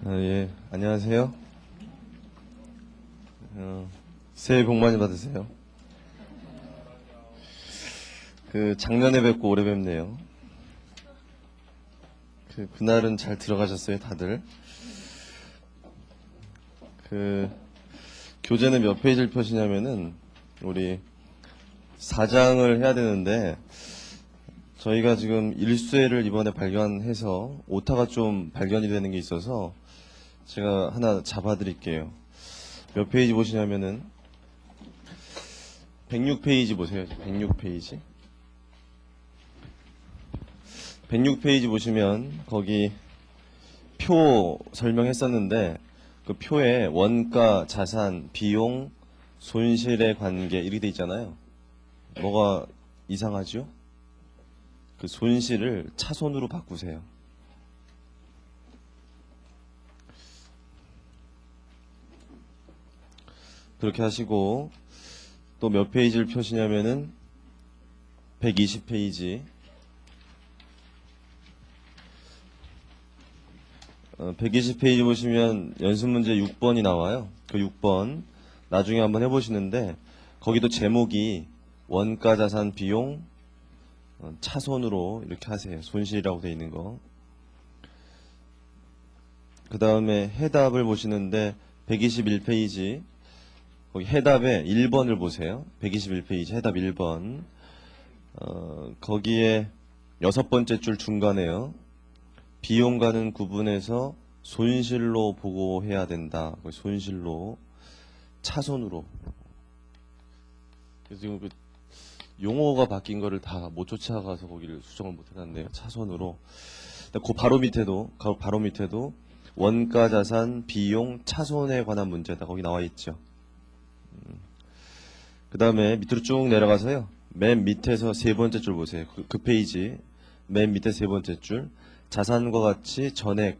예, 안녕하세요. 새해 복 많이 받으세요. 작년에 뵙고 올해 뵙네요. 그날은 잘 들어가셨어요, 다들? 교재는 몇 페이지를 펴시냐면은, 우리 4장을 해야 되는데, 저희가 지금 일수회를 이번에 발견해서, 오타가 좀 발견이 되는 게 있어서, 제가 하나 잡아드릴게요. 몇 페이지 보시냐면은, 106페이지 보세요. 106페이지. 106페이지 보시면 거기 표 설명했었는데 그 표에 원가, 자산, 비용, 손실의 관계 이렇게 돼 있잖아요. 뭐가 이상하죠? 그 손실을 차손으로 바꾸세요. 그렇게 하시고 또 몇 페이지를 펴시냐면은 120페이지 120페이지 보시면 연습문제 6번이 나와요. 그 6번 나중에 한번 해보시는데 거기도 제목이 원가, 자산, 비용, 차손으로 이렇게 하세요. 손실이라고 되어 있는 거. 그 다음에 해답을 보시는데 121페이지 거기 해답에 1번을 보세요. 121페이지 해답 1번 거기에 6번째 줄 중간에요. 비용과는 구분해서 손실로 보고해야 된다. 손실로 차손으로. 그래서 지금 용어가 바뀐 거를 다 못 쫓아가서 거기를 수정을 못 해놨네요. 차손으로. 바로 밑에도 원가, 자산, 비용, 차손에 관한 문제다. 거기 나와 있죠. 그 다음에 밑으로 쭉 내려가서요. 맨 밑에서 세 번째 줄 보세요. 그 페이지 맨 밑에 세 번째 줄. 자산과 같이 전액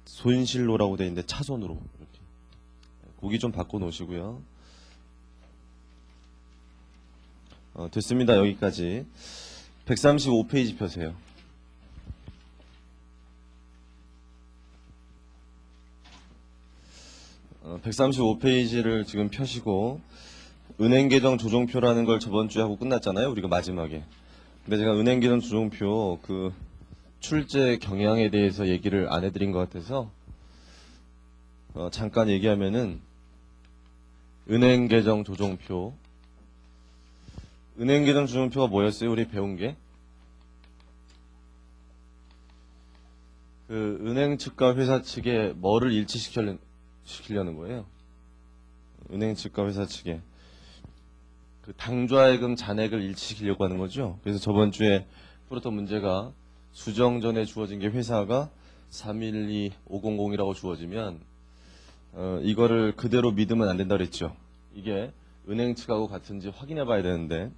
손실로라고 되어 있는데 차손으로 이렇게 고기 좀 바꿔 놓으시고요. 됐습니다. 여기까지. 135페이지 펴세요. 어, 135페이지를 지금 펴시고 은행계정 조정표라는 걸 저번 주에 하고 끝났잖아요. 우리가 마지막에. 근데 제가 은행계정 조정표 출제 경향에 대해서 얘기를 안 해드린 것 같아서 잠깐 얘기하면은 은행계정 조정표가 뭐였어요? 우리 배운 게 은행 측과 회사 측에 뭐를 일치시키려는 거예요? 은행 측과 회사 측에 당좌예금 잔액을 일치시키려고 하는 거죠. 그래서 저번 주에 풀었던 문제가 수정 전에 주어진 게 회사가 312500이라고 주어지면 이거를 그대로 믿으면 안 된다 그랬죠. 이게 은행 측하고 같은지 확인해 봐야 되는데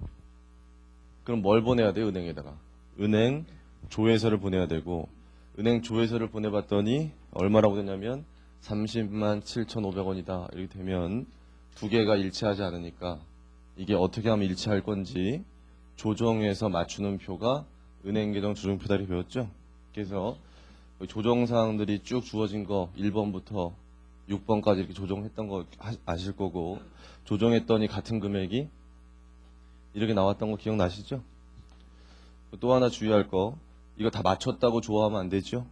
그럼 뭘 보내야 돼요? 은행에다가 은행 조회서를 보내야 되고 은행 조회서를 보내봤더니 얼마라고 되냐면 30만 7,500원이다 이렇게 되면 두 개가 일치하지 않으니까 이게 어떻게 하면 일치할 건지 조정해서 맞추는 표가 은행계정 조정표다 이렇게 배웠죠. 그래서 조정사항들이 쭉 주어진 거 1번부터 6번까지 이렇게 조정했던 거 아실 거고 조정했더니 같은 금액이 이렇게 나왔던 거 기억나시죠? 또 하나 주의할 거 이거 다 맞췄다고 좋아하면 안 되죠.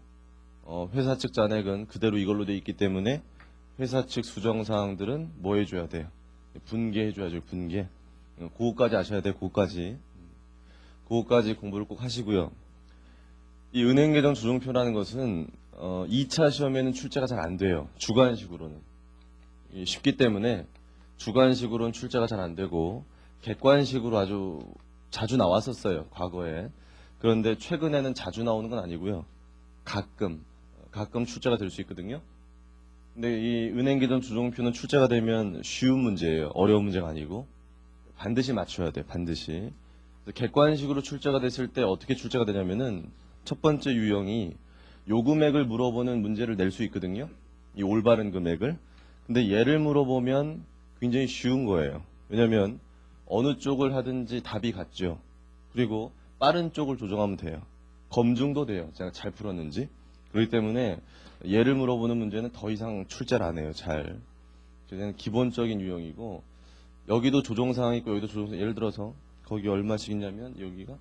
회사 측 잔액은 그대로 이걸로 돼 있기 때문에 회사 측 수정사항들은 뭐 해줘야 돼요? 분개해줘야죠. 분개. 그거까지 아셔야 돼요. 그거까지 공부를 꼭 하시고요. 이 은행계정 조정표라는 것은 2차 시험에는 출제가 잘 안 돼요. 주관식으로는. 쉽기 때문에 주관식으로는 출제가 잘 안 되고 객관식으로 아주 자주 나왔었어요. 과거에. 그런데 최근에는 자주 나오는 건 아니고요. 가끔 출제가 될 수 있거든요. 근데 이 은행계정 조정표는 출제가 되면 쉬운 문제예요. 어려운 문제가 아니고 반드시 맞춰야 돼요. 반드시. 객관식으로 출제가 됐을 때 어떻게 출제가 되냐면은 첫 번째 유형이 요 금액을 물어보는 문제를 낼 수 있거든요. 이 올바른 금액을. 근데 얘를 물어보면 굉장히 쉬운 거예요. 왜냐면 어느 쪽을 하든지 답이 같죠. 그리고 빠른 쪽을 조정하면 돼요. 검증도 돼요. 제가 잘 풀었는지. 그렇기 때문에 얘를 물어보는 문제는 더 이상 출제를 안 해요. 잘. 그냥 기본적인 유형이고 여기도 조정사항이 있고 여기도 조정사항. 예를 들어서 거기 얼마씩 있냐면 여기가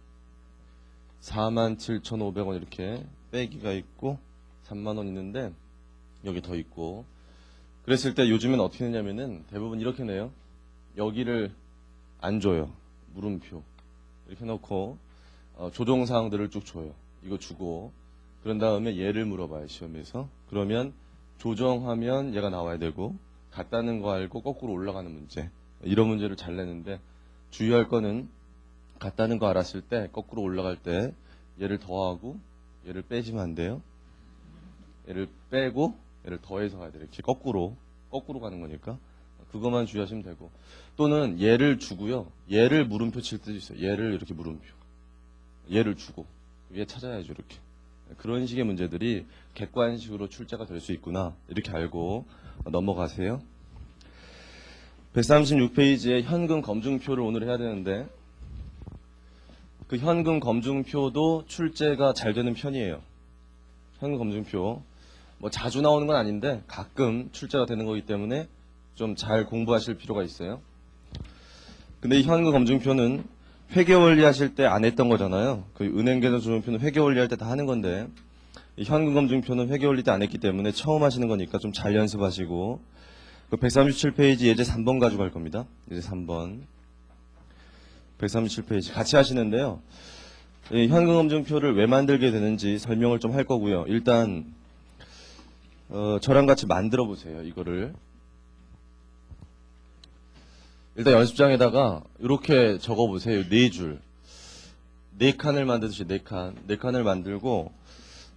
47,500원 이렇게 빼기가 있고 3만원 있는데 여기 더 있고 그랬을 때 요즘엔 어떻게 내냐면은 대부분 이렇게 내요. 여기를 안 줘요. 물음표 이렇게 놓고 조정사항들을 쭉 줘요. 이거 주고 그런 다음에 얘를 물어봐요. 시험에서. 그러면 조정하면 얘가 나와야 되고 같다는 거 알고 거꾸로 올라가는 문제. 이런 문제를 잘 내는데 주의할 거는 같다는 거 알았을 때 거꾸로 올라갈 때 얘를 더하고 얘를 빼시면 안 돼요. 얘를 빼고 얘를 더해서 가야 돼요. 이렇게 거꾸로 가는 거니까 그것만 주의하시면 되고 또는 얘를 주고요. 얘를 물음표 칠 때도 있어요. 얘를 이렇게 물음표. 얘를 주고 얘 찾아야죠. 이렇게. 그런 식의 문제들이 객관식으로 출제가 될 수 있구나. 이렇게 알고 넘어가세요. 136페이지에 현금 검증표를 오늘 해야 되는데 그 현금 검증표도 출제가 잘 되는 편이에요. 현금 검증표. 뭐 자주 나오는 건 아닌데 가끔 출제가 되는 거기 때문에 좀 잘 공부하실 필요가 있어요. 근데 이 현금 검증표는 회계원리 하실 때 안 했던 거잖아요. 그 은행계좌 조정표는 회계원리 할 때 다 하는 건데 이 현금 검증표는 회계원리 때 안 했기 때문에 처음 하시는 거니까 좀 잘 연습하시고 그 137페이지 예제 3번 가지고 갈 겁니다. 예제 3번 137페이지 같이 하시는데요. 이 현금 검증표를 왜 만들게 되는지 설명을 좀 할 거고요. 일단 저랑 같이 만들어 보세요. 이거를 일단 연습장에다가 이렇게 적어 보세요. 네 줄. 네 칸을 만드듯이 네 칸을 만들고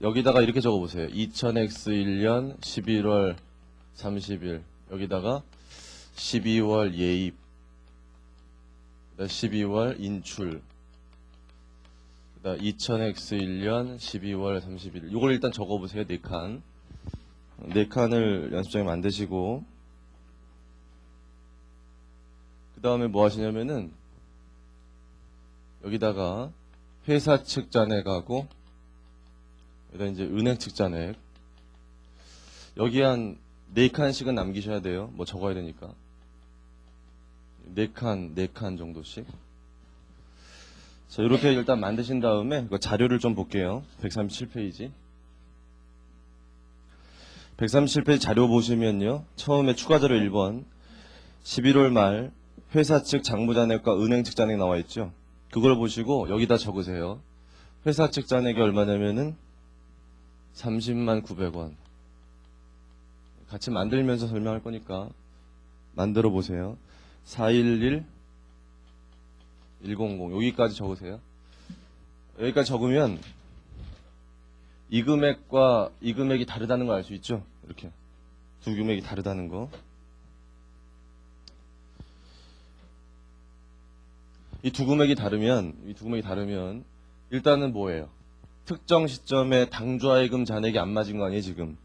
여기다가 이렇게 적어 보세요. 2000X1년 11월 30일 여기다가 12월 예입 12월 인출 2000X1년 12월 31일 이걸 일단 적어 보세요. 네 칸. 네 칸을 연습장에 만드시고 그 다음에 뭐 하시냐면은 여기다가 회사 측 잔액하고 여기다 이제 은행 측 잔액 여기 한 4칸씩은 남기셔야 돼요. 뭐 적어야 되니까 4칸 정도씩. 자, 이렇게 일단 만드신 다음에 그 자료를 좀 볼게요. 137페이지 137페이지 자료 보시면요. 처음에 추가 자료 1번 11월 말 회사 측 장부잔액과 은행 측 잔액 나와 있죠. 그걸 보시고 여기다 적으세요. 회사 측 잔액이 얼마냐면은 30만 900원. 같이 만들면서 설명할 거니까 만들어 보세요. 411 100 여기까지 적으세요. 여기까지 적으면 이 금액과 이 금액이 다르다는 걸 알 수 있죠. 이렇게 두 금액이 다르다는 거. 이 두 금액이 다르면 일단은 뭐예요? 특정 시점에 당좌예금 잔액이 안 맞은 거 아니에요 지금?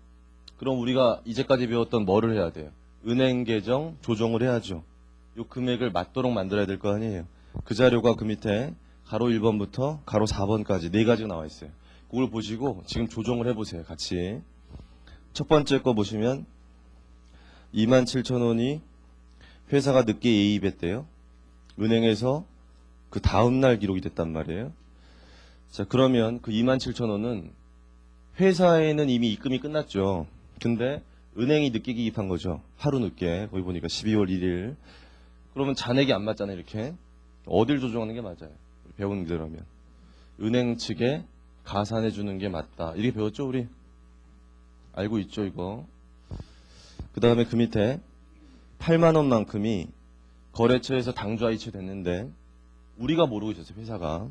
그럼 우리가 이제까지 배웠던 뭐를 해야 돼요? 은행 계정 조정을 해야죠. 이 금액을 맞도록 만들어야 될 거 아니에요. 그 자료가 그 밑에 가로 1번부터 가로 4번까지 네 가지가 나와 있어요. 그걸 보시고 지금 조정을 해보세요. 같이. 첫 번째 거 보시면 27,000원이 회사가 늦게 예입했대요. 은행에서 그 다음날 기록이 됐단 말이에요. 자, 그러면 그 27,000원은 회사에는 이미 입금이 끝났죠. 근데 은행이 늦게 기입한 거죠. 하루 늦게. 거기 보니까 12월 1일. 그러면 잔액이 안 맞잖아요. 이렇게. 어딜 조정하는 게 맞아요. 배운 대로 하면. 은행 측에 가산해 주는 게 맞다. 이렇게 배웠죠, 우리? 알고 있죠, 이거. 그 다음에 그 밑에 8만 원만큼이 거래처에서 당좌 이체됐는데 우리가 모르고 있었어요, 회사가.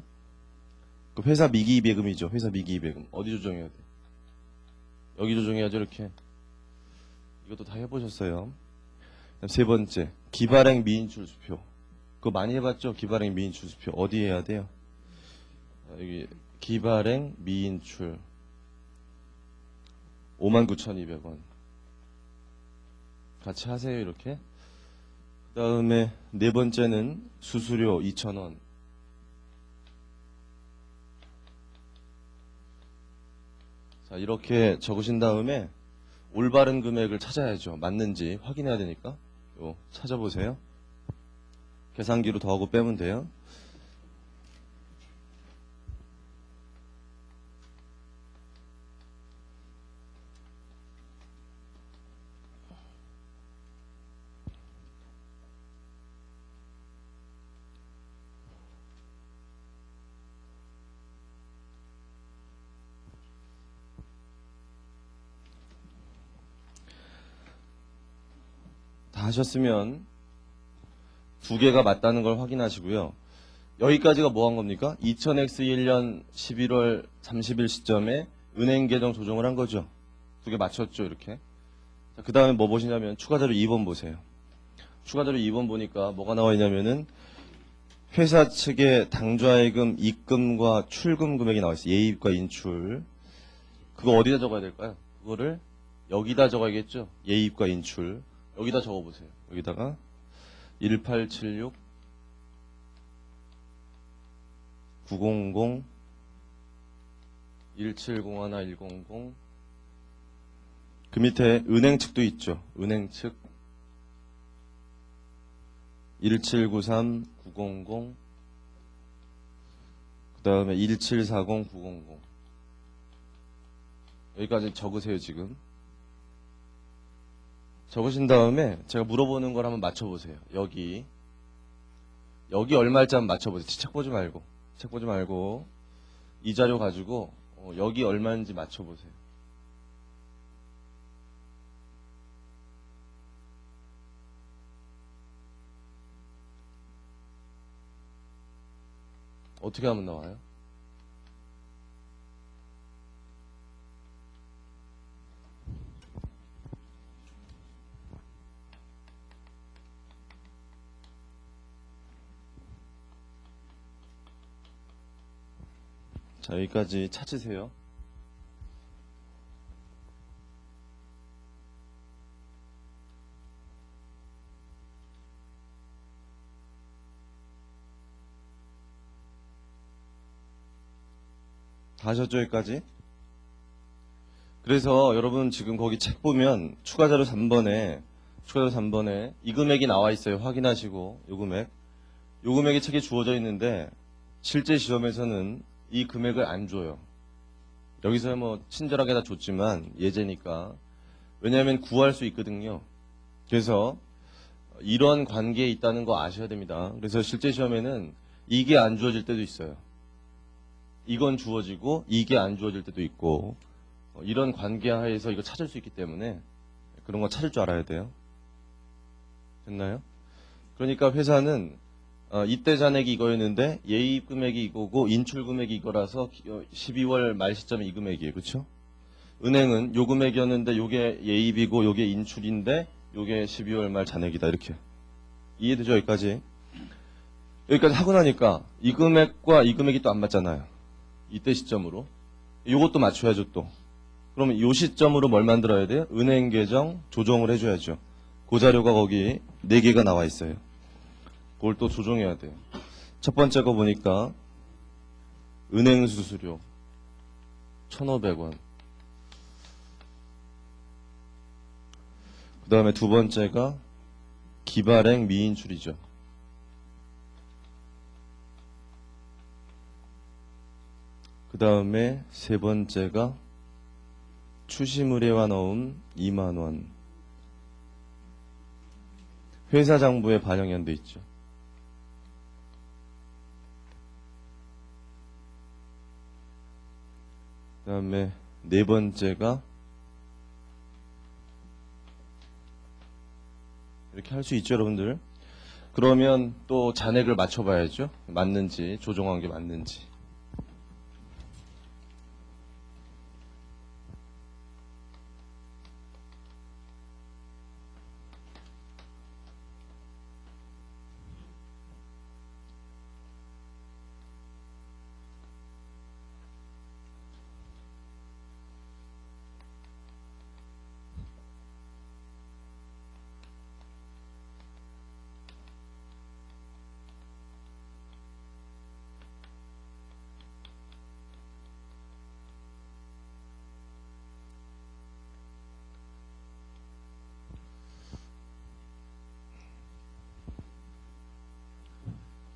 그 회사 미기입예금이죠. 회사 미기입예금. 어디 조정해야 돼? 여기 조정해야죠, 이렇게. 이것도 다 해보셨어요. 세 번째, 기발행 미인출 수표. 그거 많이 해봤죠? 기발행 미인출 수표. 어디 해야 돼요? 여기 기발행 미인출 59,200원. 같이 하세요, 이렇게. 그 다음에 네 번째는 수수료 2,000원. 자, 이렇게 적으신 다음에 올바른 금액을 찾아야죠. 맞는지 확인해야 되니까. 요 찾아보세요. 계산기로 더하고 빼면 돼요. 다 하셨으면 두 개가 맞다는 걸 확인하시고요. 여기까지가 뭐 한 겁니까? 2000X1년 11월 30일 시점에 은행 계정 조정을 한 거죠. 두 개 맞췄죠, 이렇게. 그 다음에 뭐 보시냐면 추가자료 2번 보세요. 추가자료 2번 보니까 뭐가 나와 있냐면은 회사 측의 당좌예금 입금과 출금 금액이 나와 있어요. 예입과 인출. 그거 어디다 적어야 될까요? 그거를 여기다 적어야겠죠. 예입과 인출. 여기다 적어보세요. 여기다가 1876 900 1701 100 그 밑에 은행 측도 있죠. 은행 측 1793 900 그 다음에 1740 900 여기까지 적으세요. 지금 적으신 다음에 제가 물어보는 걸 한번 맞춰보세요. 여기 얼마일지 한번 맞춰보세요. 책 보지 말고 이 자료 가지고 여기 얼마인지 맞춰보세요. 어떻게 하면 나와요? 자, 여기까지 찾으세요. 다 하셨죠, 여기까지? 그래서 여러분 지금 거기 책 보면 추가자료 3번에 이 금액이 나와 있어요. 확인하시고 요 금액이 책에 주어져 있는데 실제 시험에서는 이 금액을 안 줘요. 여기서 뭐 친절하게 다 줬지만 예제니까. 왜냐하면 구할 수 있거든요. 그래서 이런 관계에 있다는 거 아셔야 됩니다. 그래서 실제 시험에는 이게 안 주어질 때도 있어요. 이건 주어지고 이게 안 주어질 때도 있고 이런 관계 하에서 이거 찾을 수 있기 때문에 그런 거 찾을 줄 알아야 돼요. 됐나요? 그러니까 회사는 이때 잔액이 이거였는데 예입 금액이 이거고 인출 금액이 이거라서 12월 말 시점에 이 금액이에요. 그렇죠? 은행은 요 금액이었는데 요게 예입이고 요게 인출인데 요게 12월 말 잔액이다. 이렇게. 이해되죠? 여기까지 하고 나니까 이 금액과 이 금액이 또 안 맞잖아요. 이때 시점으로. 요것도 맞춰야죠 또. 그러면 요 시점으로 뭘 만들어야 돼요? 은행 계정 조정을 해줘야죠. 그 자료가 거기 4개가 나와 있어요. 그걸 또 조정해야 돼요. 첫 번째 거 보니까 은행 수수료 1,500원. 그 다음에 두 번째가 기발행 미인출이죠. 그 다음에 세 번째가 추심의뢰와 넣음 2만원. 회사 장부에 반영이 안 돼 있죠. 그 다음에 네 번째가 이렇게 할 수 있죠, 여러분들. 그러면 또 잔액을 맞춰봐야죠. 맞는지, 조정한 게 맞는지.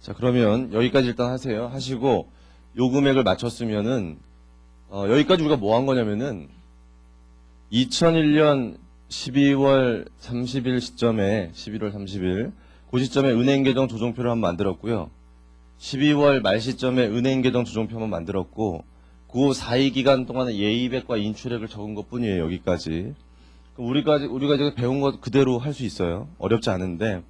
자, 그러면 여기까지 일단 하세요. 하시고 요 금액을 맞췄으면은 여기까지 우리가 뭐 한 거냐면은 2001년 12월 30일 시점에 11월 30일 그 시점에 은행 계정 조정표를 한번 만들었고요. 12월 말 시점에 은행 계정 조정표 한번 만들었고 그 사이 기간 동안에 예입액과 인출액을 적은 것뿐이에요. 여기까지. 우리가 지금 배운 것 그대로 할 수 있어요. 어렵지 않은데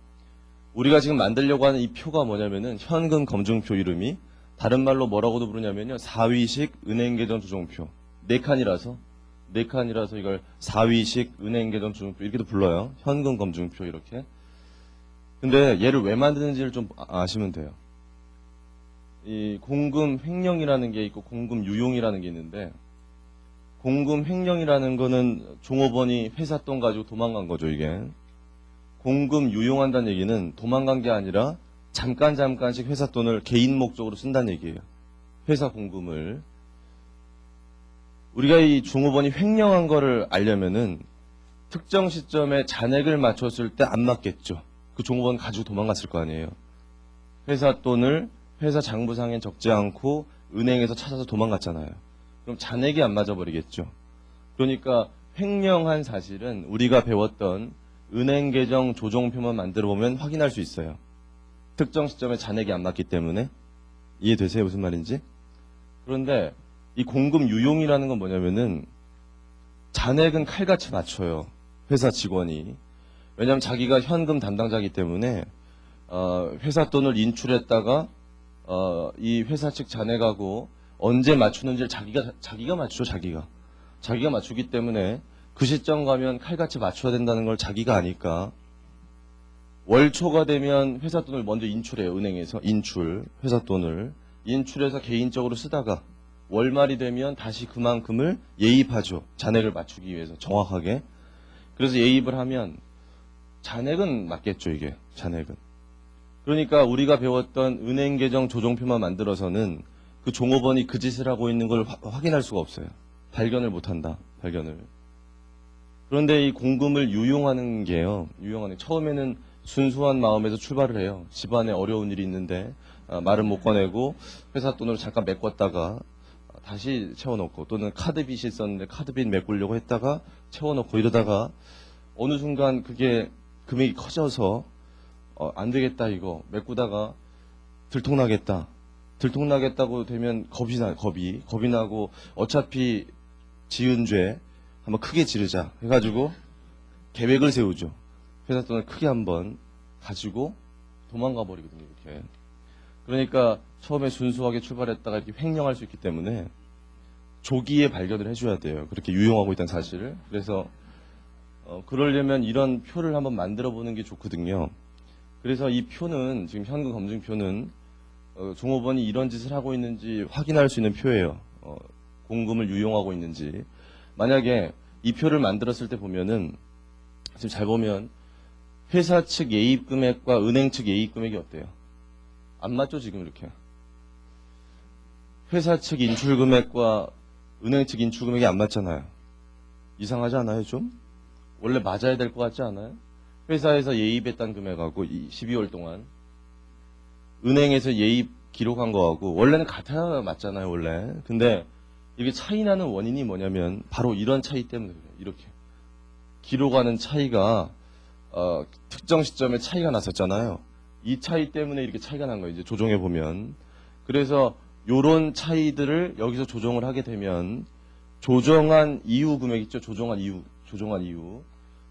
우리가 지금 만들려고 하는 이 표가 뭐냐면은 현금 검증표 이름이 다른 말로 뭐라고도 부르냐면요. 4위식 은행 계정 조정표. 4칸이라서 이걸 4위식 은행 계정 조정표 이렇게도 불러요. 현금 검증표 이렇게. 근데 얘를 왜 만드는지를 좀 아시면 돼요. 이 공금 횡령이라는 게 있고 공금 유용이라는 게 있는데 공금 횡령이라는 거는 종업원이 회사 돈 가지고 도망간 거죠, 이게. 공금 유용한다는 얘기는 도망간 게 아니라 잠깐씩 회사 돈을 개인 목적으로 쓴다는 얘기예요. 회사 공금을. 우리가 이 종업원이 횡령한 거를 알려면은 특정 시점에 잔액을 맞췄을 때 안 맞겠죠. 그 종업원 가지고 도망갔을 거 아니에요. 회사 돈을 회사 장부상에 적지 않고 은행에서 찾아서 도망갔잖아요. 그럼 잔액이 안 맞아버리겠죠. 그러니까 횡령한 사실은 우리가 배웠던 은행 계정 조정표만 만들어 보면 확인할 수 있어요. 특정 시점에 잔액이 안 맞기 때문에. 이해되세요? 무슨 말인지? 그런데 이 공금 유용이라는 건 뭐냐면은 잔액은 칼같이 맞춰요. 회사 직원이. 왜냐하면 자기가 현금 담당자이기 때문에 회사 돈을 인출했다가 이 회사 측 잔액하고 언제 맞추는지를 자기가 맞추죠. 자기가 맞추기 때문에 그 시점 가면 칼같이 맞춰야 된다는 걸 자기가 아니까 월초가 되면 회사 돈을 먼저 인출해요. 은행에서 회사 돈을 인출해서 개인적으로 쓰다가 월말이 되면 다시 그만큼을 예입하죠. 잔액을 맞추기 위해서 정확하게. 그래서 예입을 하면 잔액은 맞겠죠. 이게 잔액은. 그러니까 우리가 배웠던 은행 계정 조정표만 만들어서는 그 종업원이 그 짓을 하고 있는 걸 확인할 수가 없어요. 발견을 못한다. 발견을. 그런데 이 공금을 유용하는 게요. 처음에는 순수한 마음에서 출발을 해요. 집안에 어려운 일이 있는데 말은 못 꺼내고 회사 돈으로 잠깐 메꿨다가 다시 채워놓고 또는 카드빚이 있었는데 카드빚 메꾸려고 했다가 채워놓고 이러다가 어느 순간 그게 금액이 커져서 안 되겠다 이거 메꾸다가 들통나겠다고 되면 겁이 나고 어차피 지은 죄 한번 크게 지르자 해가지고 계획을 세우죠. 회사 돈을 크게 한번 가지고 도망가 버리거든요. 이렇게. 그러니까 처음에 순수하게 출발했다가 이렇게 횡령할 수 있기 때문에 조기에 발견을 해줘야 돼요. 그렇게 유용하고 있다는 사실을. 그래서 그러려면 이런 표를 한번 만들어 보는 게 좋거든요. 그래서 이 표는 지금 현금 검증표는 종업원이 이런 짓을 하고 있는지 확인할 수 있는 표예요. 공금을 유용하고 있는지. 만약에 이 표를 만들었을 때 보면은 지금 잘 보면 회사 측 예입 금액과 은행 측 예입 금액이 어때요? 안 맞죠 지금 이렇게. 회사 측 인출 금액과 은행 측 인출 금액이 안 맞잖아요. 이상하지 않아요 좀? 원래 맞아야 될 것 같지 않아요? 회사에서 예입했던 금액하고 12월 동안 은행에서 예입 기록한 거하고 원래는 같아야 맞잖아요 원래. 근데 이게 차이 나는 원인이 뭐냐면 바로 이런 차이 때문에 그래요. 이렇게 기록하는 차이가 특정 시점에 차이가 났었잖아요. 이 차이 때문에 이렇게 차이가 난 거예요. 이제 조정해 보면. 그래서 요런 차이들을 여기서 조정을 하게 되면 조정한 이후 금액 있죠. 조정한 이후.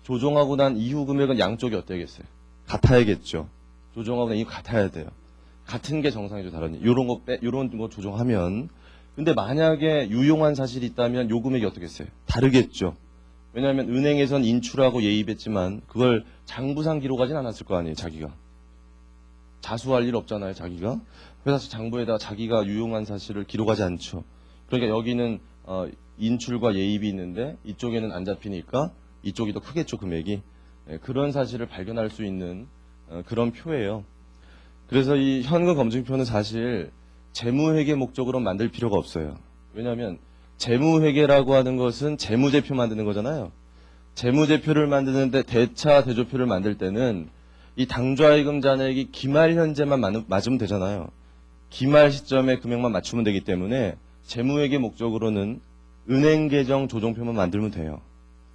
조정하고 난 이후 금액은 양쪽이 어때야겠어요? 같아야겠죠. 조정하고 난 이후 같아야 돼요. 같은 게 정상이죠. 다른 요런 거 조정하면. 근데 만약에 유용한 사실이 있다면 요 금액이 어떻겠어요? 다르겠죠. 왜냐하면 은행에선 인출하고 예입했지만 그걸 장부상 기록하진 않았을 거 아니에요. 자기가. 자수할 일 없잖아요. 자기가. 회사 장부에다 자기가 유용한 사실을 기록하지 않죠. 그러니까 여기는 인출과 예입이 있는데 이쪽에는 안 잡히니까 이쪽이 더 크겠죠. 금액이. 그런 사실을 발견할 수 있는 그런 표예요. 그래서 이 현금 검증표는 사실 재무회계 목적으로 만들 필요가 없어요. 왜냐하면 재무회계라고 하는 것은 재무제표 만드는 거잖아요. 재무제표를 만드는데 대차, 대조표를 만들 때는 이 당좌이금 잔액이 기말 현재만 맞으면 되잖아요. 기말 시점에 금액만 맞추면 되기 때문에 재무회계 목적으로는 은행 계정 조정표만 만들면 돼요.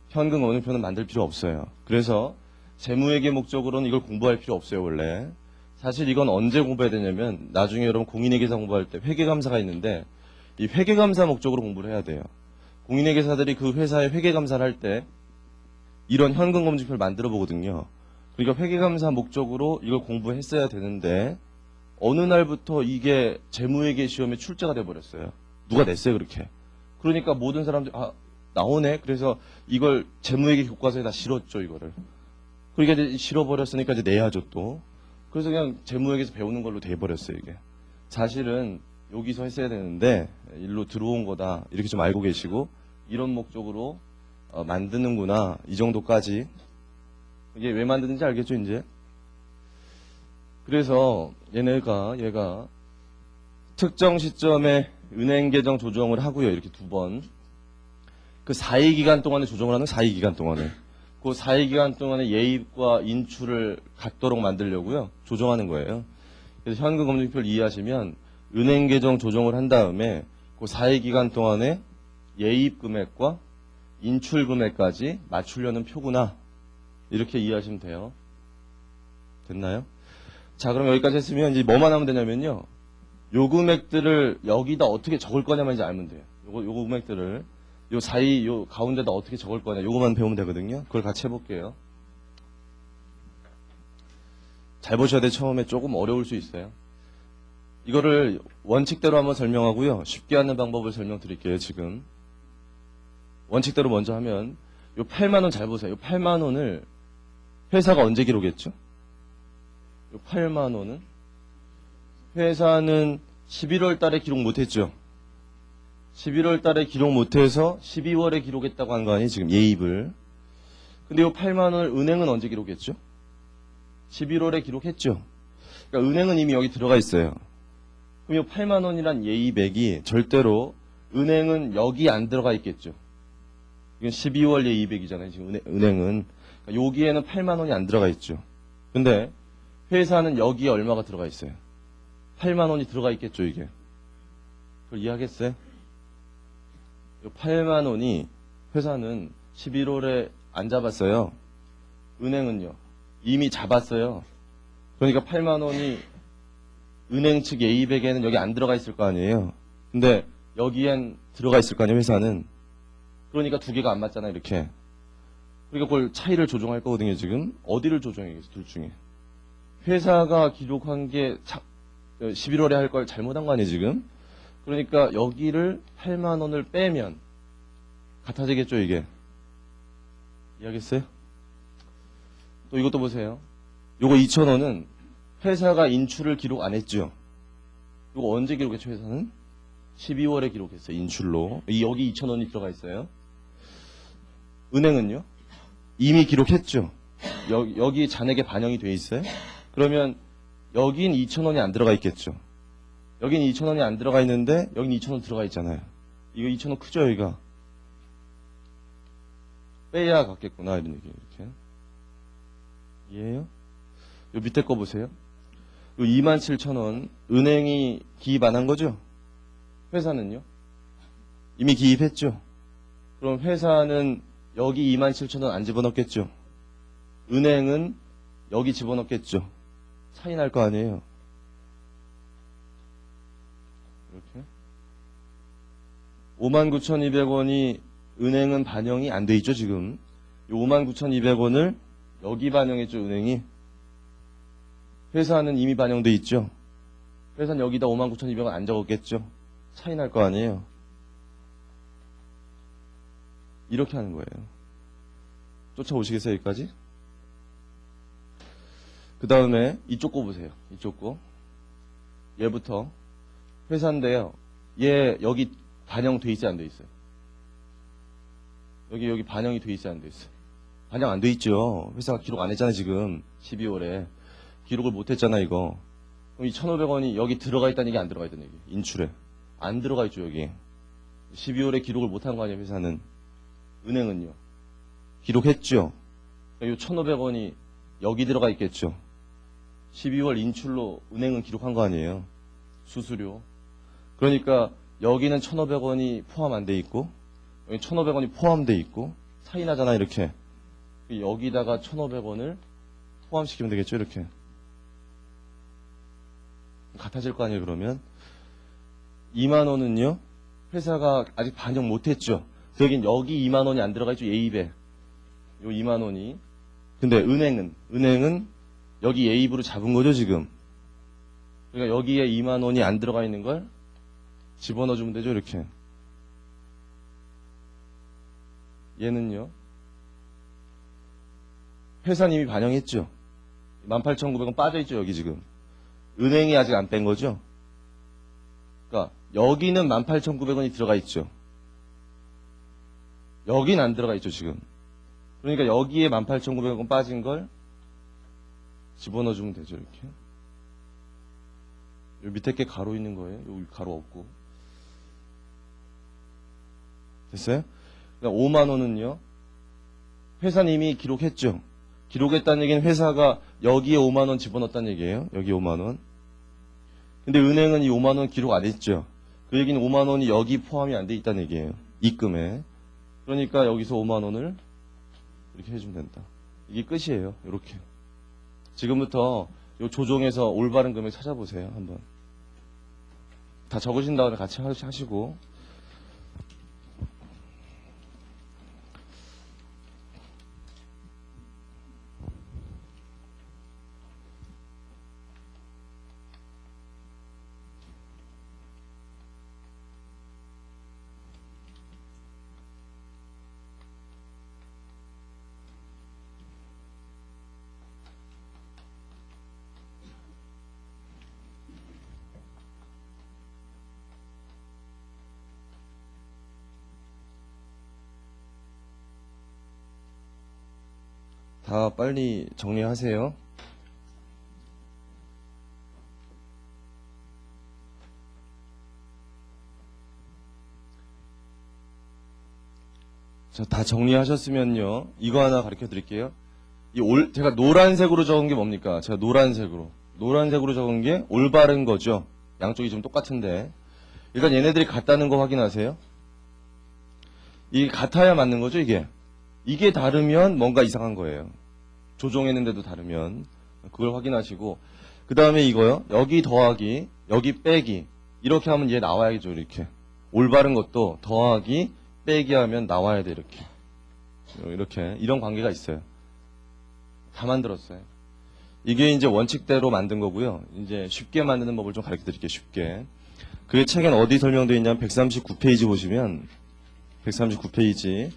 현금 원유표는 만들 필요 없어요. 그래서 재무회계 목적으로는 이걸 공부할 필요 없어요, 원래. 사실 이건 언제 공부해야 되냐면 나중에 여러분 공인회계사 공부할 때 회계감사가 있는데 이 회계감사 목적으로 공부를 해야 돼요. 공인회계사들이 그 회사의 회계감사를 할 때 이런 현금 검증표를 만들어 보거든요. 그러니까 회계감사 목적으로 이걸 공부했어야 되는데 어느 날부터 이게 재무회계 시험에 출제가 돼버렸어요. 누가 냈어요, 그렇게. 그러니까 모든 사람들이 나오네. 그래서 이걸 재무회계 교과서에 다 실었죠, 이거를. 그러니까 이제 실어버렸으니까 이제 내야죠, 또. 그래서 그냥 재무회계에서 배우는 걸로 돼버렸어요, 이게. 사실은 여기서 했어야 되는데 일로 들어온 거다. 이렇게 좀 알고 계시고 이런 목적으로 만드는구나. 이 정도까지. 이게 왜 만드는지 알겠죠, 이제? 그래서 얘가 특정 시점에 은행 계정 조정을 하고요. 이렇게 두 번. 그 4일 기간 동안에 조정을 하는 4일 기간 동안에. 그 4일 기간 동안에 예입과 인출을 갖도록 만들려고요. 조정하는 거예요. 그래서 현금 검증표를 이해하시면 은행 계정 조정을 한 다음에 그 4일 기간 동안에 예입 금액과 인출 금액까지 맞추려는 표구나. 이렇게 이해하시면 돼요. 됐나요? 자, 그럼 여기까지 했으면 이제 뭐만 하면 되냐면요. 요 금액들을 여기다 어떻게 적을 거냐만 이제 알면 돼요. 요 금액들을 요 사이 요 가운데다 어떻게 적을 거냐 요거만 배우면 되거든요. 그걸 같이 해볼게요. 잘 보셔야 돼. 처음에 조금 어려울 수 있어요. 이거를 원칙대로 한번 설명하고요. 쉽게 하는 방법을 설명드릴게요. 지금 원칙대로 먼저 하면 요 8만 원 잘 보세요. 요 8만 원을 회사가 언제 기록했죠? 요 8만 원은 회사는 11월 달에 기록 못했죠. 11월 달에 기록 못해서 12월에 기록했다고 한 거 아니에요? 지금 예입을. 근데 이 8만 원을 은행은 언제 기록했죠? 11월에 기록했죠. 그러니까 은행은 이미 여기 들어가 있어요. 그럼 이 8만 원이란 예입액이 절대로 은행은 여기 안 들어가 있겠죠. 이건 12월 예입액이잖아요. 지금 은행은. 그러니까 여기에는 8만 원이 안 들어가 있죠. 근데 회사는 여기에 얼마가 들어가 있어요? 8만 원이 들어가 있겠죠, 이게. 그걸 이해하겠어요? 8만 원이 회사는 11월에 안 잡았어요. 은행은요. 이미 잡았어요. 그러니까 8만 원이 은행 측 예입액에는 여기 안 들어가 있을 거 아니에요. 근데 여기엔 들어가 있을 거 아니에요, 회사는. 그러니까 두 개가 안 맞잖아요, 이렇게. 그러니까 그걸 차이를 조정할 거거든요, 지금. 어디를 조정해야겠어요, 둘 중에. 회사가 기록한 게 11월에 할 걸 잘못한 거 아니에요, 지금? 그러니까 여기를 8만 원을 빼면 같아지겠죠, 이게. 이해하겠어요? 또 이것도 보세요. 요거 2,000원은 회사가 인출을 기록 안 했죠. 요거 언제 기록했죠, 회사는? 12월에 기록했어요, 인출로. 여기 2,000원이 들어가 있어요. 은행은요? 이미 기록했죠. 여기 잔액에 반영이 돼 있어요. 그러면 여긴 2,000원이 안 들어가 있겠죠. 여긴 2,000원이 안 들어가 있는데 여긴 2,000원 들어가 있잖아요. 이거 2,000원 크죠, 여기가? 빼야 같겠구나, 이런 얘기. 이렇게. 이해해요? 요 밑에 거 보세요. 요 27,000원 은행이 기입 안 한 거죠? 회사는요? 이미 기입했죠? 그럼 회사는 여기 27,000원 안 집어넣겠죠? 은행은 여기 집어넣겠죠? 차이 날 거 아니에요? 이렇게. 59,200원이 은행은 반영이 안 돼 있죠, 지금. 이 59,200원을 여기 반영했죠, 은행이. 회사는 이미 반영돼 있죠. 회사는 여기다 59,200원 안 적었겠죠. 차이 날 거 아니에요. 이렇게 하는 거예요. 쫓아오시겠어요, 여기까지? 그 다음에 이쪽 거 보세요. 이쪽 거. 얘부터. 회사인데요. 얘 여기 반영돼 있지 안 돼 있어요? 여기 반영이 돼 있지 안 돼 있어요? 반영 안 돼 있죠. 회사가 기록 안 했잖아요, 지금. 12월에. 기록을 못 했잖아, 이거. 그럼 이 1,500원이 여기 들어가 있다는 얘기, 안 들어가 있다는 얘기. 인출에. 안 들어가 있죠, 여기. 12월에 기록을 못 한 거 아니에요, 회사는. 은행은요. 기록했죠. 이 1,500원이 여기 들어가 있겠죠. 12월 인출로 은행은 기록한 거 아니에요. 수수료. 그러니까 여기는 1,500원이 포함 안 돼 있고 여기 1,500원이 포함돼 있고 차이 나잖아 이렇게. 여기다가 1,500원을 포함시키면 되겠죠 이렇게. 같아질 거 아니에요 그러면. 2만 원은요 회사가 아직 반영 못했죠. 여긴 여기 2만 원이 안 들어가 있죠 예입에. 요 2만 원이. 근데 은행은 여기 예입으로 잡은 거죠 지금. 그러니까 여기에 2만 원이 안 들어가 있는 걸 집어넣어주면 되죠 이렇게. 얘는요 회사님이 반영했죠. 18,900원 빠져있죠 여기 지금. 은행이 아직 안 뺀 거죠. 그러니까 여기는 18,900원이 들어가 있죠. 여긴 안 들어가 있죠 지금. 그러니까 여기에 18,900원 빠진 걸 집어넣어주면 되죠 이렇게. 요 밑에 게 가로 있는 거예요. 여기 가로 없고. 됐어요? 5만 원은요 회사님이 기록했죠. 기록했다는 얘기는 회사가 여기에 5만 원 집어넣었다는 얘기예요. 여기 5만 원. 근데 은행은 이 5만 원 기록 안 했죠. 그 얘기는 5만 원이 여기 포함이 안 돼 있다는 얘기예요. 입금에. 그러니까 여기서 5만 원을 이렇게 해주면 된다. 이게 끝이에요. 이렇게. 지금부터 요 조정에서 올바른 금액 찾아보세요. 한번. 다 적으신 다음에 같이 하시고. 다 빨리 정리하세요. 자, 다 정리하셨으면요. 이거 하나 가르쳐 드릴게요. 제가 노란색으로 적은 게 뭡니까? 제가 노란색으로 적은 게 올바른 거죠. 양쪽이 좀 똑같은데. 일단 얘네들이 같다는 거 확인하세요. 이게 같아야 맞는 거죠, 이게. 이게 다르면 뭔가 이상한 거예요. 조정했는데도 다르면. 그걸 확인하시고. 그 다음에 이거요. 여기 더하기, 여기 빼기. 이렇게 하면 얘 나와야죠, 이렇게. 올바른 것도 더하기, 빼기 하면 나와야 돼, 이렇게. 이렇게. 이런 관계가 있어요. 다 만들었어요. 이게 이제 원칙대로 만든 거고요. 이제 쉽게 만드는 법을 좀 가르쳐 드릴게요, 쉽게. 그게 책엔 어디 설명되어 있냐면 139페이지 보시면, 139페이지.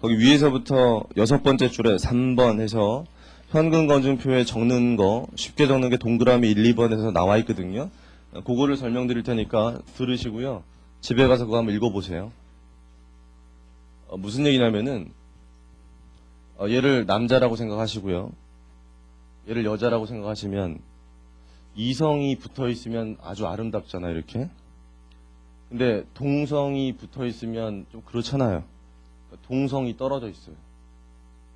거기 위에서부터 6번째 줄에 3번 해서 현금 건증표에 적는 거, 쉽게 적는 게 동그라미 1, 2번에서 나와 있거든요. 그거를 설명드릴 테니까 들으시고요. 집에 가서 그거 한번 읽어보세요. 무슨 얘기냐면은, 얘를 남자라고 생각하시고요. 얘를 여자라고 생각하시면, 이성이 붙어 있으면 아주 아름답잖아요, 이렇게. 근데 동성이 붙어 있으면 좀 그렇잖아요. 동성이 떨어져 있어요.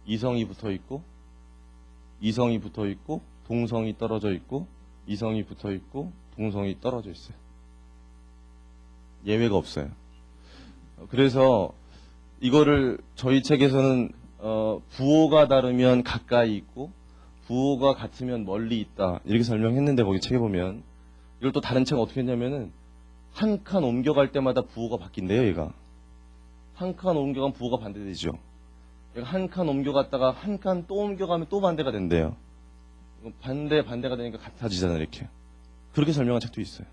이성이 붙어 있고, 이성이 붙어 있고, 동성이 떨어져 있고, 이성이 붙어 있고, 동성이 떨어져 있어요. 예외가 없어요. 그래서 이거를 저희 책에서는 부호가 다르면 가까이 있고, 부호가 같으면 멀리 있다. 이렇게 설명했는데 거기 책에 보면 이걸 또 다른 책 어떻게 했냐면은 한 칸 옮겨갈 때마다 부호가 바뀐대요, 얘가. 한 칸 옮겨가면 부호가 반대되죠. 한 칸 옮겨갔다가 한 칸 또 옮겨가면 또 반대가 된대요. 반대가 되니까 같아지잖아요, 이렇게. 그렇게 설명한 책도 있어요.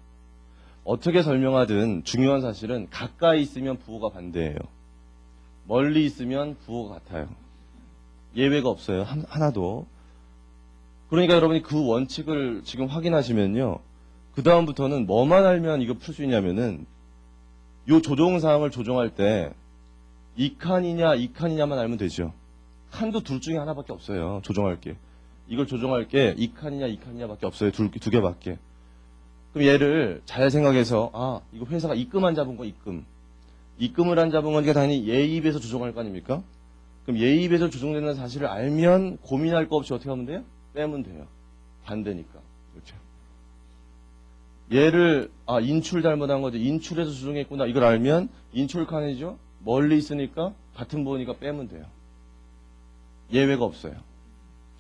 어떻게 설명하든 중요한 사실은 가까이 있으면 부호가 반대예요. 멀리 있으면 부호가 같아요. 예외가 없어요. 하나도. 그러니까 여러분이 그 원칙을 지금 확인하시면요. 그 다음부터는 뭐만 알면 이거 풀 수 있냐면은 요 조정사항을 조정할 때 이 칸이냐만 알면 되죠. 칸도 둘 중에 하나밖에 없어요. 조정할 게. 이걸 조정할 게 이 칸이냐밖에 없어요. 두 개밖에. 그럼 얘를 잘 생각해서 이거 회사가 입금안 잡은 거 입금. 입금을 안 잡은 거니까 당연히 예입에서 조정할 거 아닙니까? 그럼 예입에서 조정되는 사실을 알면 고민할 거 없이 어떻게 하면 돼요? 빼면 돼요. 반대니까. 그렇죠. 얘를 인출 잘못한 거죠. 인출해서 조종했구나. 이걸 알면 인출 칸이죠. 멀리 있으니까 같은 보니까 빼면 돼요. 예외가 없어요.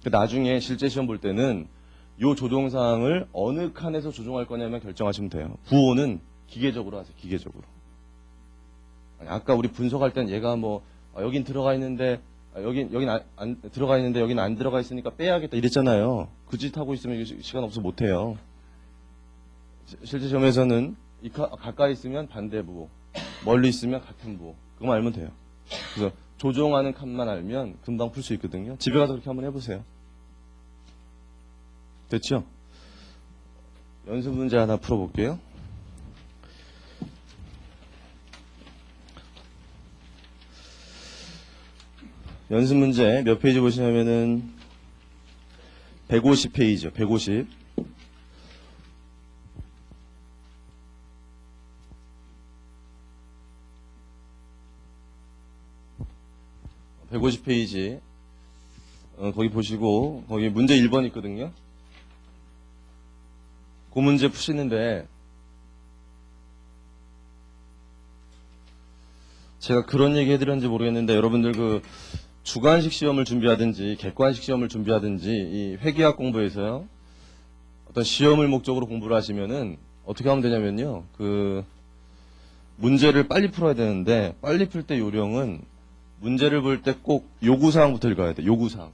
나중에 실제 시험 볼 때는 요 조종사항을 어느 칸에서 조종할 거냐면 결정하시면 돼요. 부호는 기계적으로 하세요. 기계적으로. 아까 우리 분석할 땐 얘가 뭐 여긴 들어가 있는데 여긴 안 들어가 있는데 여긴 안 들어가 있으니까 빼야겠다 이랬잖아요. 그 짓 하고 있으면 시간 없어 못 해요. 실제 시험에서는 가까이 있으면 반대 부호, 멀리 있으면 같은 부호. 그거만 알면 돼요. 그래서 조종하는 칸만 알면 금방 풀 수 있거든요. 집에 가서 그렇게 한번 해보세요. 됐죠? 연습 문제 하나 풀어볼게요. 연습 문제 몇 페이지 보시냐면은 150페이지요. 150. 150페이지. 거기 보시고 거기 문제 1번 있거든요. 그 문제 푸시는데 제가 그런 얘기 해드렸는지 모르겠는데 여러분들 그 주관식 시험을 준비하든지 객관식 시험을 준비하든지 이 회계학 공부에서요. 어떤 시험을 목적으로 공부를 하시면은 어떻게 하면 되냐면요. 그 문제를 빨리 풀어야 되는데 빨리 풀 때 요령은 문제를 볼 때 꼭 요구사항부터 읽어야 돼. 요구사항.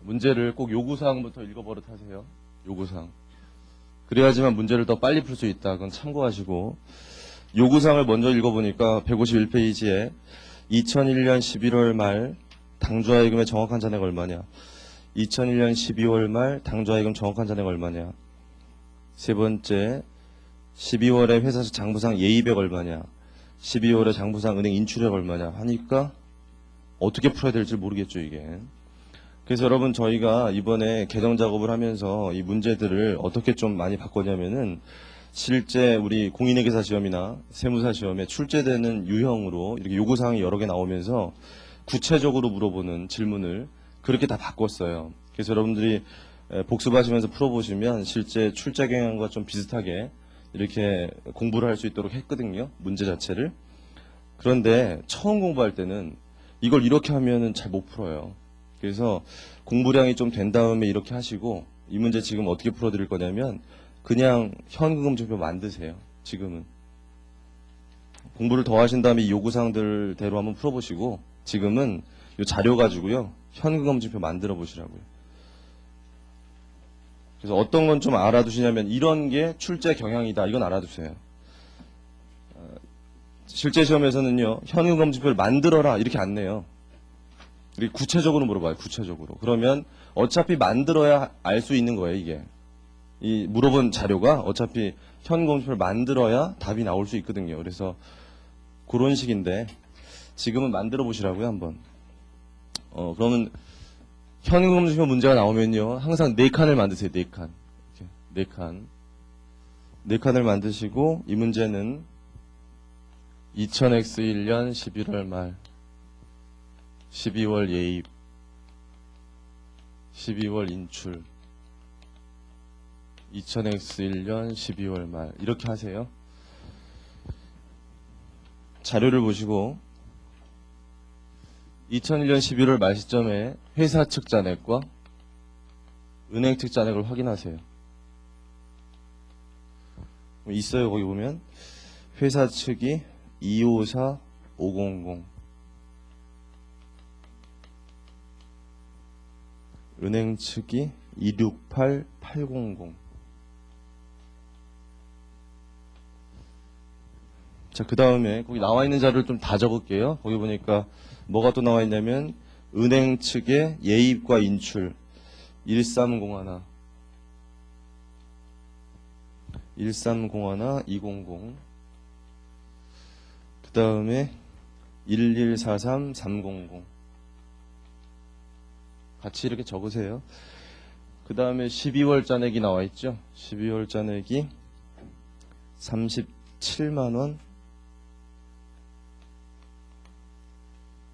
문제를 꼭 요구사항부터 읽어버릇 하세요. 요구사항. 그래야지만 문제를 더 빨리 풀 수 있다. 그건 참고하시고 요구사항을 먼저 읽어보니까 151페이지에 2001년 11월 말 당좌예금의 정확한 잔액 얼마냐. 2001년 12월 말 당좌예금 정확한 잔액 얼마냐. 세 번째 12월에 회사에서 장부상 예입액 얼마냐. 12월에 장부상 은행 인출액 얼마냐 하니까 어떻게 풀어야 될지 모르겠죠 이게. 그래서 여러분 저희가 이번에 개정 작업을 하면서 이 문제들을 어떻게 좀 많이 바꿨냐면은 실제 우리 공인회계사 시험이나 세무사 시험에 출제되는 유형으로 이렇게 요구사항이 여러 개 나오면서 구체적으로 물어보는 질문을 그렇게 다 바꿨어요. 그래서 여러분들이 복습하시면서 풀어보시면 실제 출제 경향과 좀 비슷하게 이렇게 공부를 할 수 있도록 했거든요. 문제 자체를. 그런데 처음 공부할 때는 이걸 이렇게 하면은 잘 못 풀어요. 그래서 공부량이 좀 된 다음에 이렇게 하시고 이 문제 지금 어떻게 풀어드릴 거냐면 그냥 현금음수표 만드세요. 지금은. 공부를 더 하신 다음에 이 요구사항들대로 한번 풀어보시고 지금은 이 자료 가지고요. 현금음수표 만들어 보시라고요. 그래서 어떤 건 좀 알아두시냐면 이런 게 출제 경향이다. 이건 알아두세요. 실제 시험에서는요. 현금검증표를 만들어라. 이렇게 안 내요. 이렇게 구체적으로 물어봐요. 구체적으로. 그러면 어차피 만들어야 알 수 있는 거예요. 이게. 이 물어본 자료가 어차피 현금검증표를 만들어야 답이 나올 수 있거든요. 그래서 그런 식인데 지금은 만들어 보시라고요. 한번. 그러면 현금검증표 문제가 나오면요. 항상 4칸을 만드세요. 4칸. 이렇게 4칸. 4칸을 만드시고 이 문제는 2000X1년 11월 말 12월 예입 12월 인출 2000X1년 12월 말 이렇게 하세요. 자료를 보시고 2001년 11월 말 시점에 회사 측 잔액과 은행 측 잔액을 확인하세요. 있어요. 거기 보면 회사 측이 254, 500 은행 측이 268, 800 자, 그 다음에 거기 나와 있는 자료를 좀 다 적을게요. 거기 보니까 뭐가 또 나와 있냐면 은행 측의 예입과 인출 1301 1301 200 그 다음에 1143 300 같이 이렇게 적으세요. 그 다음에 12월 잔액이 나와 있죠. 12월 잔액이 37만원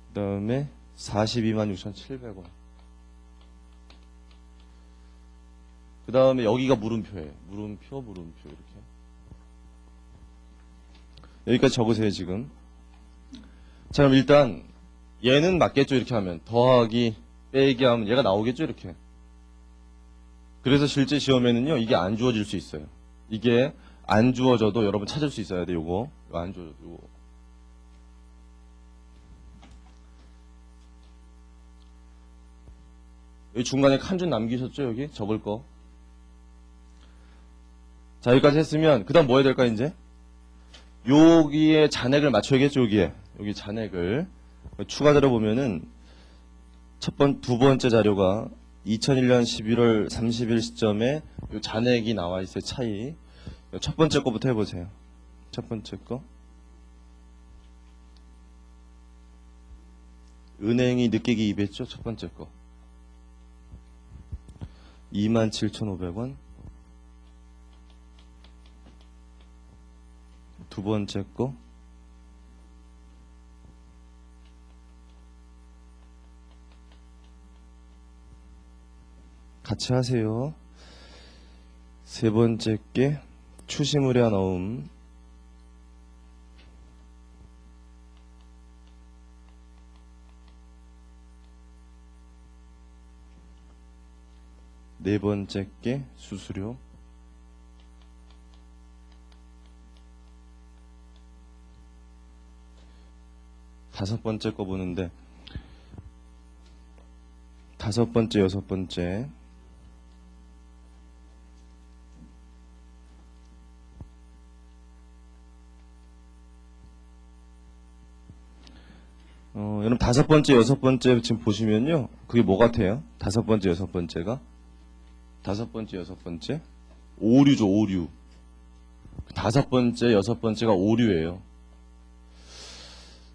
그 다음에 42만 6,700원 그 다음에 여기가 물음표예요. 물음표 이렇게. 여기까지 적으세요, 지금. 자, 그럼 일단 얘는 맞겠죠, 이렇게 하면. 더하기, 빼기 하면 얘가 나오겠죠, 이렇게. 그래서 실제 시험에는요, 이게 안 주어질 수 있어요. 이게 안 주어져도 여러분 찾을 수 있어야 돼, 요거. 이거 안 주어져도 요거. 여기 중간에 칸 좀 남기셨죠, 여기? 적을 거. 자, 여기까지 했으면, 그 다음 뭐 해야 될까, 이제? 여기에 잔액을 맞춰야겠죠, 여기에. 여기 잔액을. 추가자료 보면은, 두 번째 자료가 2001년 11월 30일 시점에 요 잔액이 나와 있어요, 차이. 첫 번째 거부터 해보세요. 첫 번째 거. 은행이 늦게 기입했죠, 첫 번째 거. 27,500원. 두 번째 거. 같이 하세요. 세 번째 게 추심의뢰 넣음. 네 번째 게 수수료. 다섯 번째 거 보는데, 다섯 번째, 여섯 번째. 여러분 다섯 번째, 여섯 번째 지금 보시면요. 그게 뭐 같아요? 다섯 번째, 여섯 번째가? 다섯 번째, 여섯 번째? 오류죠, 오류. 다섯 번째, 여섯 번째가 오류예요.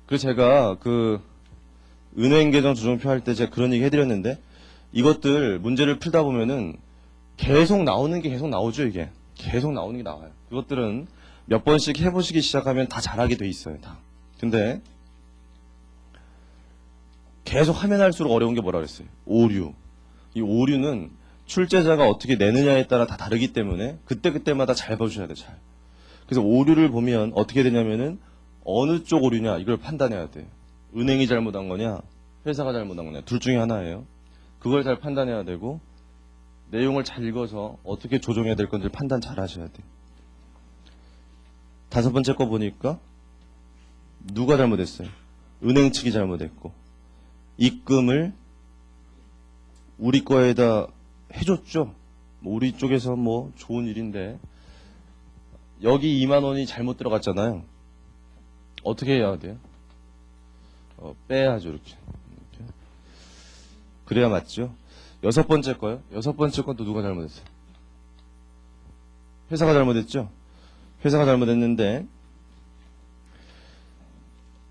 그래서 제가 은행 계정 조정표 할 때 제가 그런 얘기 해드렸는데, 이것들 문제를 풀다 보면은 계속 나오는 게 계속 나오죠, 이게. 계속 나오는 게 나와요. 그것들은 몇 번씩 해보시기 시작하면 다 잘하게 돼 있어요, 다. 근데 계속 하면 할수록 어려운 게 뭐라 그랬어요? 오류. 이 오류는 출제자가 어떻게 내느냐에 따라 다 다르기 때문에 그때그때마다 잘 봐주셔야 돼요, 잘. 그래서 오류를 보면 어떻게 되냐면은 어느 쪽 오류냐 이걸 판단해야 돼요. 은행이 잘못한 거냐 회사가 잘못한 거냐 둘 중에 하나예요. 그걸 잘 판단해야 되고 내용을 잘 읽어서 어떻게 조정해야 될 건지 판단 잘 하셔야 돼요. 다섯 번째 거 보니까 누가 잘못했어요? 은행 측이 잘못했고 입금을 우리 거에다 해줬죠. 우리 쪽에서 뭐 좋은 일인데 여기 2만 원이 잘못 들어갔잖아요. 어떻게 해야 돼요? 빼야죠, 이렇게. 그래야 맞죠. 여섯 번째 거요. 여섯 번째 건 또 누가 잘못했어요? 회사가 잘못했죠. 회사가 잘못했는데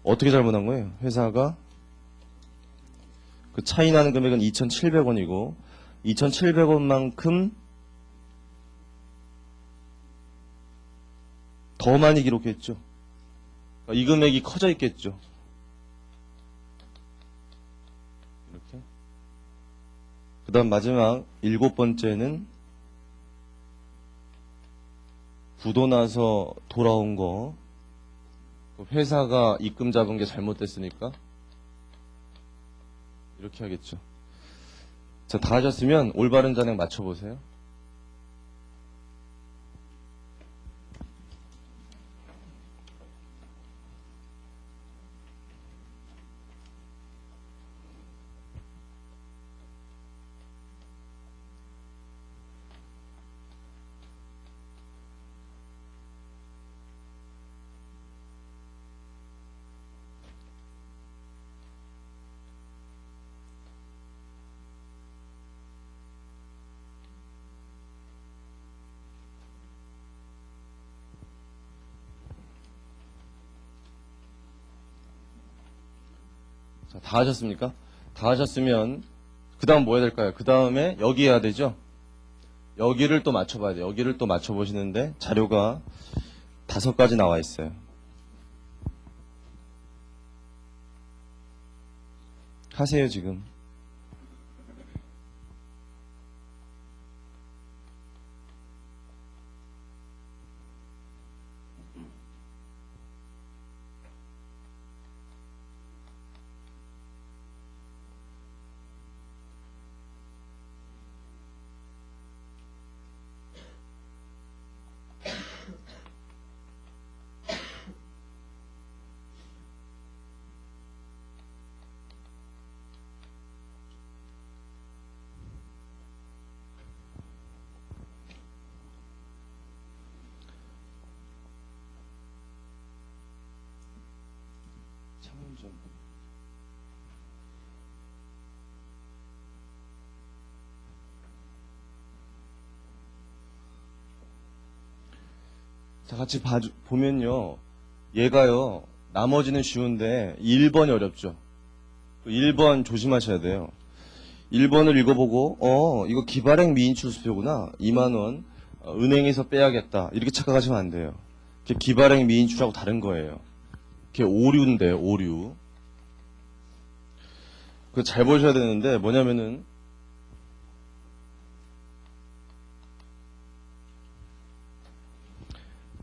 어떻게 잘못한 거예요? 회사가 그 차이 나는 금액은 2,700원이고 2,700원만큼 더 많이 기록했죠. 이 금액이 커져 있겠죠. 이렇게. 그 다음 마지막 일곱 번째는 부도 나서 돌아온 거. 회사가 입금 잡은 게 잘못됐으니까 이렇게 하겠죠. 자, 다 하셨으면 올바른 잔액 맞춰보세요. 자, 다 하셨습니까? 다 하셨으면 그 다음 뭐 해야 될까요? 그 다음에 여기 해야 되죠? 여기를 또 맞춰봐야 돼요. 여기를 또 맞춰보시는데 자료가 5가지 나와 있어요. 하세요, 지금. 자, 같이 보면요. 얘가요. 나머지는 쉬운데 1번이 어렵죠. 1번 조심하셔야 돼요. 1번을 읽어보고 이거 기발행 미인출 수표구나. 2만원 은행에서 빼야겠다. 이렇게 착각하시면 안 돼요. 기발행 미인출하고 다른 거예요. 그게 오류인데요. 오류. 그거 잘 보셔야 되는데 뭐냐면은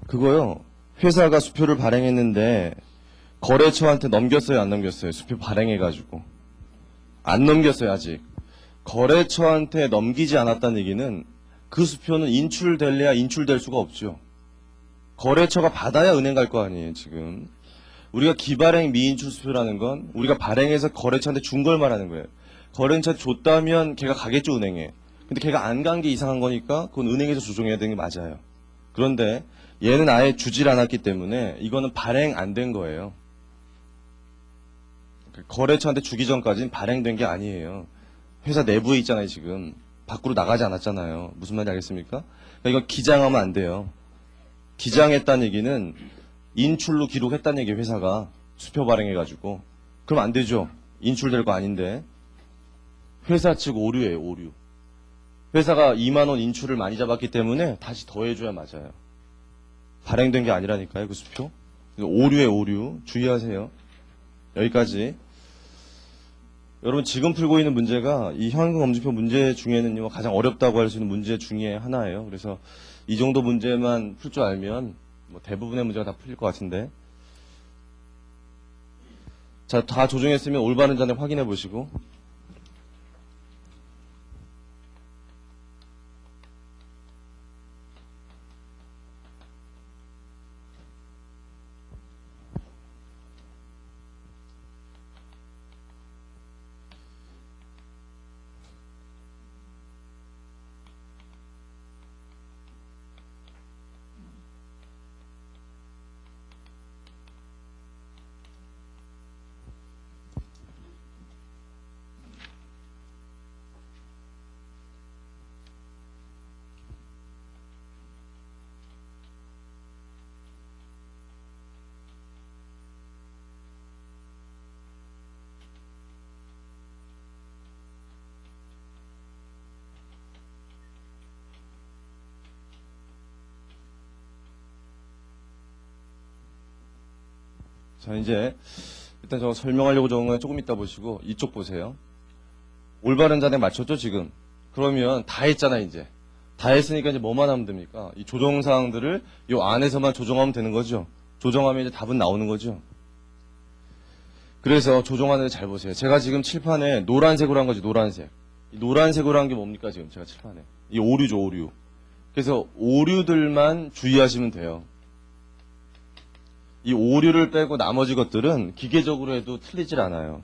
그거요. 회사가 수표를 발행했는데 거래처한테 넘겼어요, 안 넘겼어요? 수표 발행해가지고. 안 넘겼어요, 아직. 거래처한테 넘기지 않았다는 얘기는 그 수표는 인출될래야 인출될 수가 없죠. 거래처가 받아야 은행 갈 거 아니에요, 지금. 우리가 기발행 미인출 수표라는 건 우리가 발행해서 거래처한테 준 걸 말하는 거예요. 거래처한테 줬다면 걔가 가겠죠, 은행에. 근데 걔가 안 간 게 이상한 거니까 그건 은행에서 조정해야 되는 게 맞아요. 그런데 얘는 아예 주질 않았기 때문에 이거는 발행 안 된 거예요. 거래처한테 주기 전까지는 발행된 게 아니에요. 회사 내부에 있잖아요, 지금. 밖으로 나가지 않았잖아요. 무슨 말인지 알겠습니까? 그러니까 이거 기장하면 안 돼요. 기장했다는 얘기는 인출로 기록했다는 얘기예요, 회사가. 수표 발행해가지고. 그럼 안 되죠. 인출될 거 아닌데. 회사 측 오류예요, 오류. 회사가 2만원 인출을 많이 잡았기 때문에 다시 더해줘야 맞아요. 발행된 게 아니라니까요, 그 수표. 오류에 오류. 주의하세요. 여기까지. 여러분, 지금 풀고 있는 문제가 이 현금검증표 문제 중에는요, 가장 어렵다고 할 수 있는 문제 중에 하나예요. 그래서 이 정도 문제만 풀 줄 알면 뭐 대부분의 문제가 다 풀릴 것 같은데. 자, 다 조정했으면 올바른 잔액 확인해 보시고. 자, 이제 일단 저 설명하려고 적은 거 조금 이따 보시고 이쪽 보세요. 올바른 잔액 맞췄죠, 지금? 그러면 다 했잖아요, 이제. 다 했으니까 이제 뭐만 하면 됩니까? 이 조정사항들을 이 안에서만 조정하면 되는 거죠. 조정하면 이제 답은 나오는 거죠. 그래서 조정안을 잘 보세요. 제가 지금 칠판에 노란색으로 한 거지, 노란색. 이 노란색으로 한 게 뭡니까, 지금 제가 칠판에. 이 오류죠, 오류. 그래서 오류들만 주의하시면 돼요. 이 오류를 빼고 나머지 것들은 기계적으로 해도 틀리질 않아요.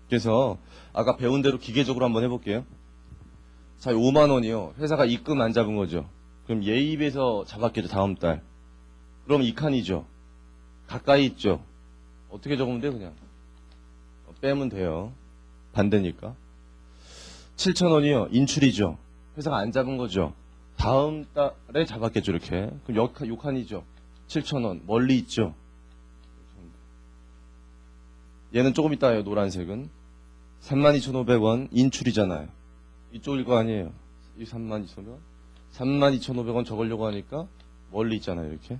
그래서 아까 배운 대로 기계적으로 한번 해볼게요. 자, 5만 원이요. 회사가 입금 안 잡은 거죠. 그럼 예입에서 잡았겠죠, 다음 달. 그럼 2칸이죠. 가까이 있죠. 어떻게 적으면 돼요, 그냥? 빼면 돼요. 반대니까. 7천 원이요. 인출이죠. 회사가 안 잡은 거죠. 다음 달에 잡았겠죠, 이렇게. 그럼 요 칸이죠. 7천 원. 멀리 있죠. 얘는 조금 이따 해요, 노란색은. 32,500원 인출이잖아요. 이쪽일 거 아니에요. 이 32,500원. 32,500원 적으려고 하니까 멀리 있잖아요, 이렇게.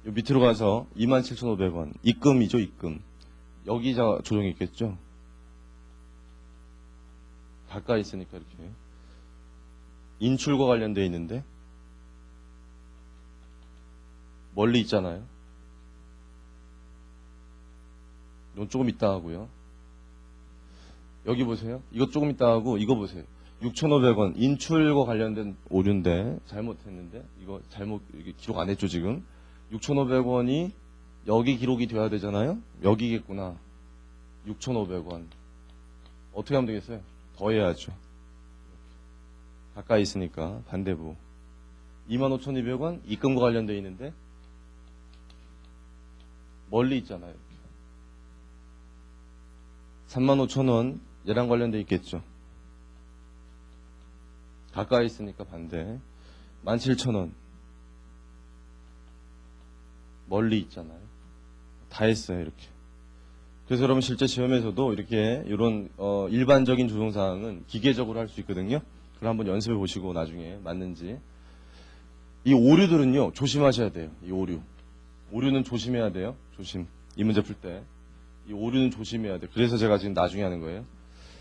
요 밑으로 가서 27,500원. 입금이죠, 입금. 여기 조정이 있겠죠. 가까이 있으니까 이렇게. 인출과 관련되어 있는데 멀리 있잖아요. 이건 조금 이따 하고요. 여기 보세요. 이거 조금 이따 하고 이거 보세요. 6,500원 인출과 관련된 오류인데 잘못했는데 이거 이게 기록 안 했죠 지금. 6,500원이 여기 기록이 돼야 되잖아요. 여기겠구나. 6,500원 어떻게 하면 되겠어요? 더해야죠. 가까이 있으니까 반대부. 25,200원 입금과 관련되어 있는데 멀리 있잖아요. 35,000원 얘랑 관련돼 있겠죠. 가까이 있으니까 반대. 17,000원 멀리 있잖아요. 다 했어요 이렇게. 그래서 여러분 실제 시험에서도 이렇게 이런 일반적인 조종사항은 기계적으로 할 수 있거든요. 그걸 한번 연습해 보시고 나중에 맞는지. 이 오류들은요 조심하셔야 돼요. 이 오류는 조심해야 돼요. 조심. 이 문제 풀 때 이 오류는 조심해야 돼요. 그래서 제가 지금 나중에 하는 거예요.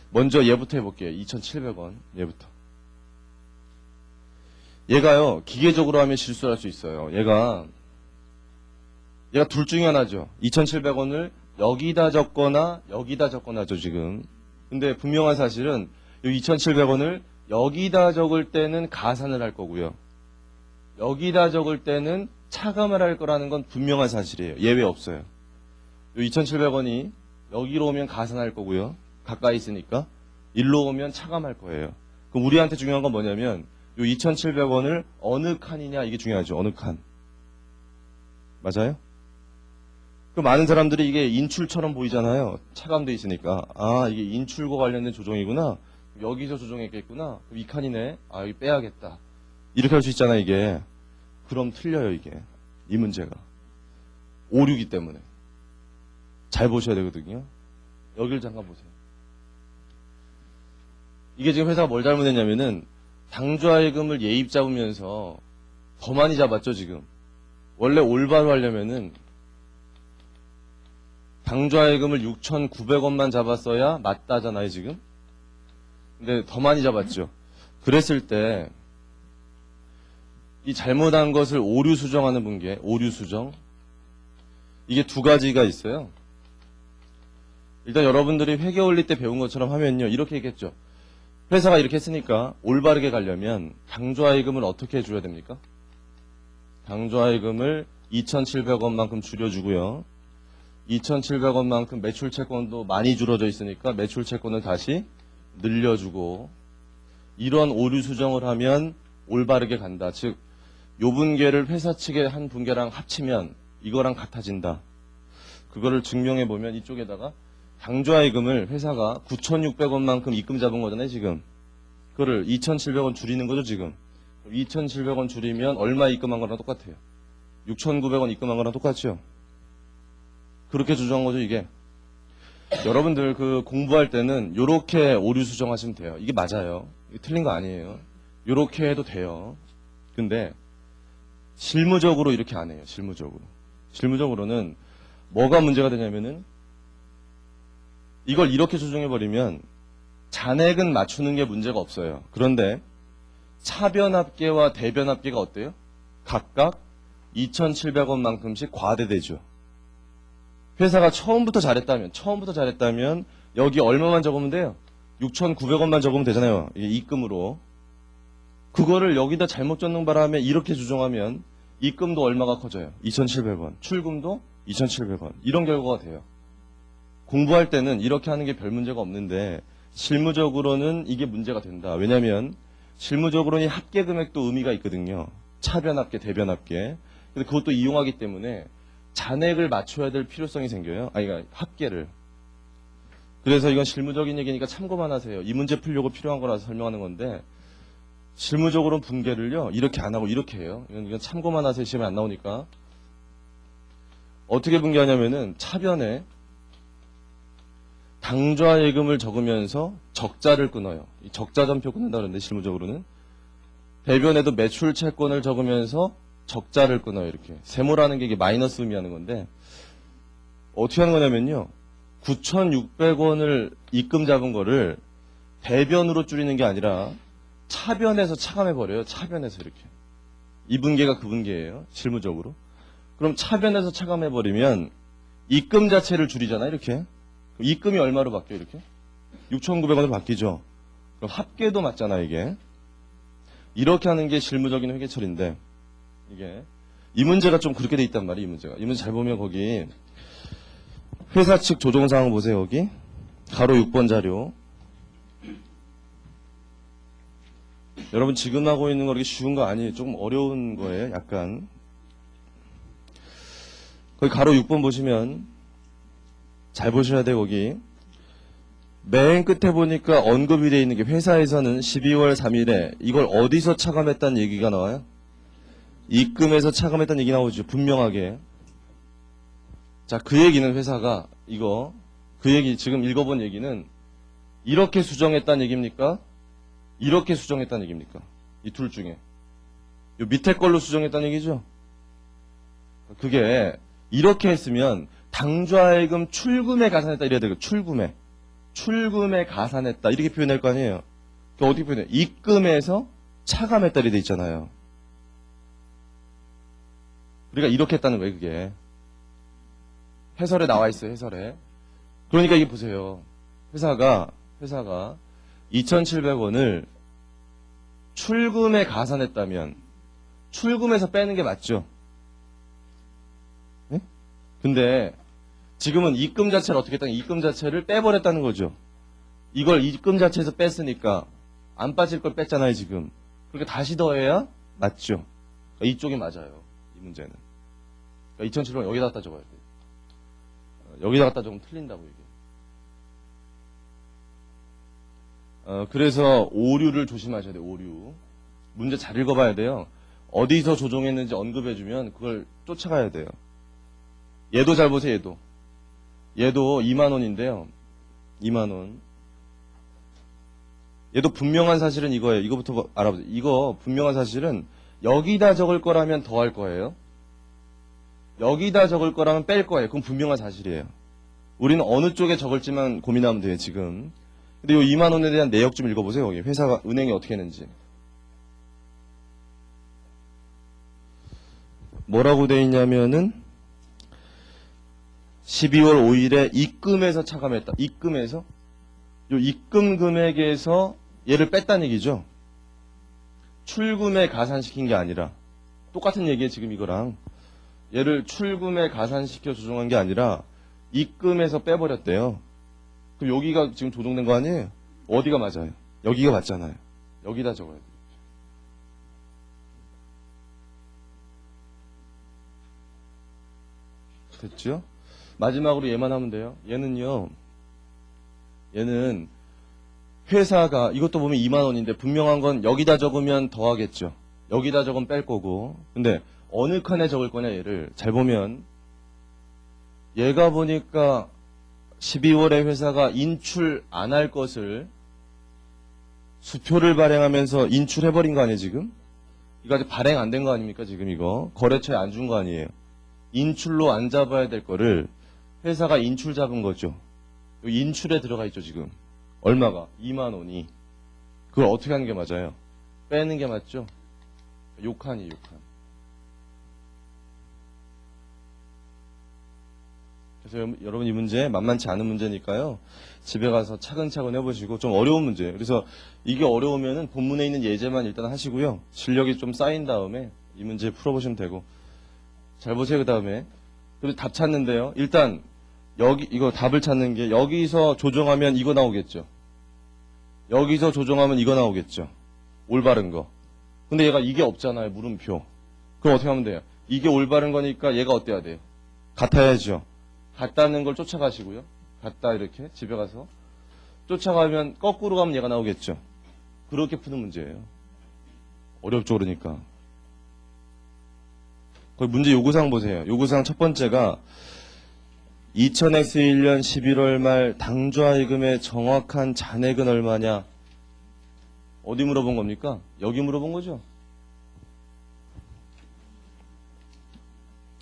먼저 얘부터 해볼게요. 2,700원 얘부터. 얘가요 기계적으로 하면 실수할 수 있어요. 얘가 둘 중에 하나죠. 2,700원을 여기다 적거나 여기다 적거나죠 지금. 근데 분명한 사실은 이 2,700원을 여기다 적을 때는 가산을 할 거고요. 여기다 적을 때는 차감을 할 거라는 건 분명한 사실이에요. 예외 없어요. 이 2,700원이 여기로 오면 가산할 거고요. 가까이 있으니까. 일로 오면 차감할 거예요. 그럼 우리한테 중요한 건 뭐냐면 이 2,700원을 어느 칸이냐 이게 중요하죠. 어느 칸. 맞아요? 그 많은 사람들이 이게 인출처럼 보이잖아요. 차감돼 있으니까. 아, 이게 인출과 관련된 조정이구나. 여기서 조정했겠구나. 이 칸이네. 아, 여기 빼야겠다. 이렇게 할 수 있잖아요, 이게. 그럼 틀려요, 이게. 이 문제가. 오류기 때문에. 잘 보셔야 되거든요. 여길 잠깐 보세요. 이게 지금 회사가 뭘 잘못했냐면은 당좌예금을 예입 잡으면서 더 많이 잡았죠, 지금. 원래 올바로 하려면은 당좌예금을 6,900원만 잡았어야 맞다잖아요, 지금. 근데 더 많이 잡았죠. 그랬을 때 이 잘못한 것을 오류 수정하는 분께 오류 수정 이게 두 가지가 있어요. 일단 여러분들이 회계 올릴 때 배운 것처럼 하면요. 이렇게 했겠죠. 회사가 이렇게 했으니까 올바르게 가려면 당좌예금을 어떻게 해줘야 됩니까? 당좌예금을 2,700원만큼 줄여주고요. 2,700원만큼 매출채권도 많이 줄어져 있으니까 매출채권을 다시 늘려주고 이런 오류 수정을 하면 올바르게 간다. 즉, 요 분계를 회사 측의 한 분계랑 합치면 이거랑 같아진다. 그거를 증명해 보면 이쪽에다가 당좌예금을 회사가 9,600원만큼 입금 잡은 거잖아요, 지금. 그거를 2,700원 줄이는 거죠, 지금. 2,700원 줄이면 얼마 입금한 거랑 똑같아요. 6,900원 입금한 거랑 똑같죠. 그렇게 조정한 거죠, 이게. 여러분들 그 공부할 때는 요렇게 오류 수정하시면 돼요. 이게 맞아요. 이게 틀린 거 아니에요. 요렇게 해도 돼요. 근데 실무적으로 이렇게 안 해요. 실무적으로는 뭐가 문제가 되냐면은 이걸 이렇게 조정해버리면 잔액은 맞추는 게 문제가 없어요. 그런데 차변합계와 대변합계가 어때요? 각각 2,700원만큼씩 과대되죠. 회사가 처음부터 잘했다면 여기 얼마만 적으면 돼요? 6,900원만 적으면 되잖아요. 이게 입금으로. 그거를 여기다 잘못 적는 바람에 이렇게 조정하면 입금도 얼마가 커져요? 2,700원. 출금도 2,700원. 이런 결과가 돼요. 공부할 때는 이렇게 하는 게 별 문제가 없는데 실무적으로는 이게 문제가 된다. 왜냐하면 실무적으로는 합계 금액도 의미가 있거든요. 차변합계, 대변합계. 근데 그것도 이용하기 때문에 잔액을 맞춰야 될 필요성이 생겨요. 그러니까 합계를. 그래서 이건 실무적인 얘기니까 참고만 하세요. 이 문제 풀려고 필요한 거라서 설명하는 건데 실무적으로는 분계를요. 이렇게 안 하고 이렇게 해요. 이건 참고만 하세요. 시험에 안 나오니까. 어떻게 분계하냐면은 차변에 당좌예금을 적으면서 적자를 끊어요. 이 적자전표 끊는다 그러는데 실무적으로는. 대변에도 매출채권을 적으면서 적자를 끊어요. 이렇게. 세모라는 게 이게 마이너스 의미하는 건데 어떻게 하는 거냐면요. 9,600원을 입금 잡은 거를 대변으로 줄이는 게 아니라 차변에서 차감해버려요. 차변에서 이렇게. 이 분계가 그 분계예요. 실무적으로. 그럼 차변에서 차감해버리면 입금 자체를 줄이잖아요. 이렇게. 입금이 얼마로 바뀌어요? 이렇게. 6,900원으로 바뀌죠. 그럼 합계도 맞잖아요. 이게. 이렇게 하는 게 실무적인 회계처리인데 이게 이 문제가 좀 그렇게 돼 있단 말이에요. 이 문제가. 이 문제 잘 보면 거기 회사 측 조정사항 보세요. 여기 가로 6번 자료. 여러분 지금 하고 있는 거 그렇게 쉬운 거 아니에요. 조금 어려운 거예요. 약간. 거기 가로 6번 보시면 잘 보셔야 돼요. 거기 맨 끝에 보니까 언급이 되어 있는 게 회사에서는 12월 3일에 이걸 어디서 차감했다는 얘기가 나와요? 입금해서 차감했다는 얘기 나오죠. 분명하게. 자, 그 얘기는 회사가 그 얘기 지금 읽어본 얘기는 이렇게 수정했다는 얘기입니까? 이렇게 수정했다는 얘기입니까? 이 둘 중에. 요 밑에 걸로 수정했다는 얘기죠? 그게 이렇게 했으면 당좌예금 출금에 가산했다 이래야 되고 출금에 가산했다 이렇게 표현할 거 아니에요. 그러니까 어떻게 표현해요? 입금해서 차감했다 이래 돼 있잖아요. 우리가 이렇게 했다는 거예요. 그게 해설에 나와 있어요. 해설에. 그러니까 이게 보세요. 회사가 2,700원을 출금에 가산했다면 출금해서 빼는 게 맞죠? 네? 근데 지금은 입금 자체를 어떻게 했다는 입금 자체를 빼버렸다는 거죠. 이걸 입금 자체에서 뺐으니까 안 빠질 걸 뺐잖아요, 지금. 그러니까 다시 더해야 맞죠. 그러니까 이쪽이 맞아요, 이 문제는. 그러니까 2,700원 여기다 갖다 적어야 돼요. 여기다 갖다 적으면 틀린다고, 이게. 그래서 오류를 조심하셔야 돼요, 오류. 문제 잘 읽어봐야 돼요. 어디서 조정했는지 언급해주면 그걸 쫓아가야 돼요. 얘도 잘 보세요, 얘도 2만원인데요. 2만원. 얘도 분명한 사실은 이거예요. 이거부터 알아보세요. 이거 분명한 사실은 여기다 적을 거라면 더 할 거예요. 여기다 적을 거라면 뺄 거예요. 그건 분명한 사실이에요. 우리는 어느 쪽에 적을지만 고민하면 돼요, 지금. 근데 이 2만원에 대한 내역 좀 읽어보세요. 여기 회사가, 은행이 어떻게 했는지. 뭐라고 돼 있냐면은 12월 5일에 입금해서 차감했다. 입금해서? 요 입금 금액에서 얘를 뺐다는 얘기죠. 출금에 가산시킨 게 아니라 똑같은 얘기예요. 지금 이거랑. 얘를 출금에 가산시켜 조정한 게 아니라 입금해서 빼버렸대요. 그럼 여기가 지금 조정된 거 아니에요? 어디가 맞아요? 여기가 맞잖아요. 여기다 적어야 돼요. 됐죠? 마지막으로 얘만 하면 돼요. 얘는 회사가 이것도 보면 2만원인데 분명한 건 여기다 적으면 더 하겠죠. 여기다 적으면 뺄 거고. 근데 어느 칸에 적을 거냐 얘를 잘 보면 얘가 보니까 12월에 회사가 인출 안 할 것을 수표를 발행하면서 인출해버린 거 아니에요 지금? 이거 아직 발행 안 된 거 아닙니까 지금 이거? 거래처에 안 준 거 아니에요? 인출로 안 잡아야 될 거를 회사가 인출 잡은 거죠. 인출에 들어가 있죠 지금. 얼마가? 2만원이. 그걸 어떻게 하는 게 맞아요? 빼는 게 맞죠? 요칸이 요칸. 그래서 여러분 이 문제 만만치 않은 문제니까요. 집에 가서 차근차근 해보시고 좀 어려운 문제예요. 그래서 이게 어려우면은 본문에 있는 예제만 일단 하시고요. 실력이 좀 쌓인 다음에 이 문제 풀어보시면 되고. 잘 보세요 그 다음에. 그리고 답 찾는데요. 일단 여기 이거 답을 찾는 게 여기서 조정하면 이거 나오겠죠. 여기서 조정하면 이거 나오겠죠. 올바른 거. 근데 얘가 이게 없잖아요. 물음표. 그럼 어떻게 하면 돼요? 이게 올바른 거니까 얘가 어때야 돼요? 같아야죠. 같다는 걸 쫓아가시고요. 같다 이렇게 집에 가서 쫓아가면 거꾸로 가면 얘가 나오겠죠. 그렇게 푸는 문제예요. 어렵죠 그러니까. 거기 문제 요구사항 보세요. 요구사항 첫 번째가 2000X1년 11월 말 당좌예금의 정확한 잔액은 얼마냐? 어디 물어본 겁니까? 여기 물어본 거죠?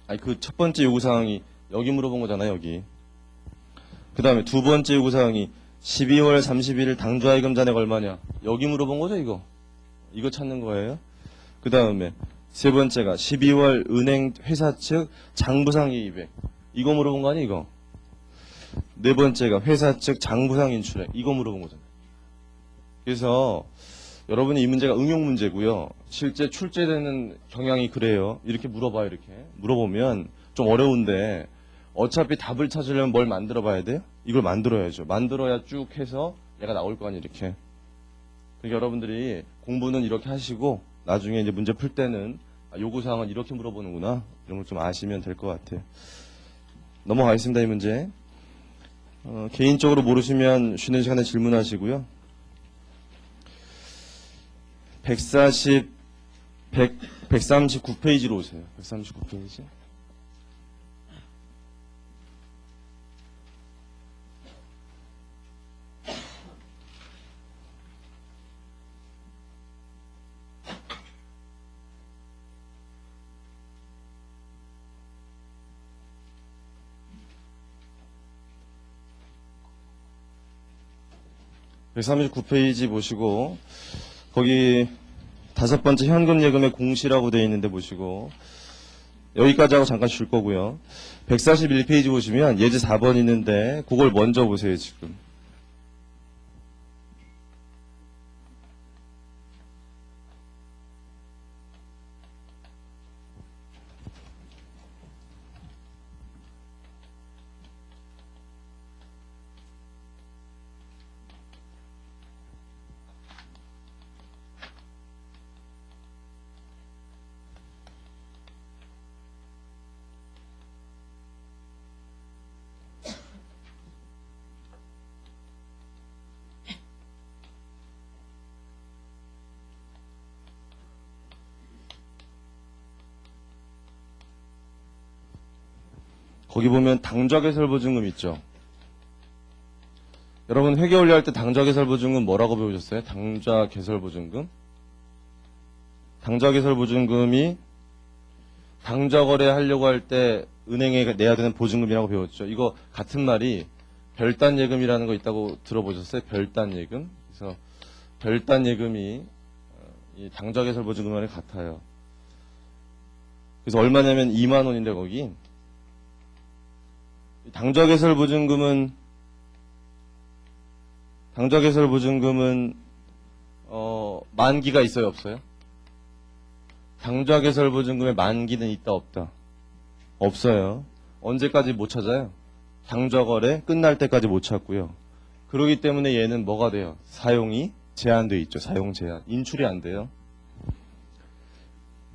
아니 그 첫 번째 요구사항이 여기 물어본 거잖아요, 여기. 그 다음에 두 번째 요구사항이 12월 31일 당좌예금 잔액 얼마냐? 여기 물어본 거죠, 이거. 이거 찾는 거예요. 그 다음에 세 번째가 12월 은행 회사 측 장부상 이입액. 이거 물어본 거 아니에요, 이거? 네 번째가 회사 측 장부상 인출액. 이거 물어본 거잖아요. 그래서 여러분이 이 문제가 응용 문제고요. 실제 출제되는 경향이 그래요. 이렇게 물어봐요, 이렇게. 물어보면 좀 어려운데 어차피 답을 찾으려면 뭘 만들어 봐야 돼요? 이걸 만들어야죠. 만들어야 쭉 해서 얘가 나올 거 아니에요, 이렇게. 그러니까 여러분들이 공부는 이렇게 하시고 나중에 이제 문제 풀 때는 요구사항은 이렇게 물어보는구나. 이런 걸 좀 아시면 될 것 같아요. 넘어가겠습니다, 이 문제. 개인적으로 모르시면 쉬는 시간에 질문하시고요. 139페이지로 오세요. 139페이지. (139페이지) 보시고 거기 5번째 현금 예금의 공시라고 되어 있는데 보시고 여기까지 하고 잠깐 쉴 거고요. 141페이지 보시면 예제 4번 있는데 그걸 먼저 보세요. 지금 거기 보면 당좌개설보증금 있죠. 여러분 회계원리 할 때 당좌개설보증금 뭐라고 배우셨어요? 당좌개설보증금? 당좌개설보증금이 당좌거래 하려고 할 때 은행에 내야 되는 보증금이라고 배웠죠. 이거 같은 말이 별단예금이라는 거 있다고 들어보셨어요? 별단예금? 그래서 별단예금이 이 당좌개설보증금과 같아요. 그래서 얼마냐면 2만 원인데 거기 당좌개설보증금은 만기가 있어요, 없어요? 당좌개설보증금의 만기는 있다, 없다? 없어요. 언제까지 못 찾아요? 당좌거래 끝날 때까지 못 찾고요. 그렇기 때문에 얘는 뭐가 돼요? 사용이 제한돼 있죠. 사용 제한. 인출이 안 돼요.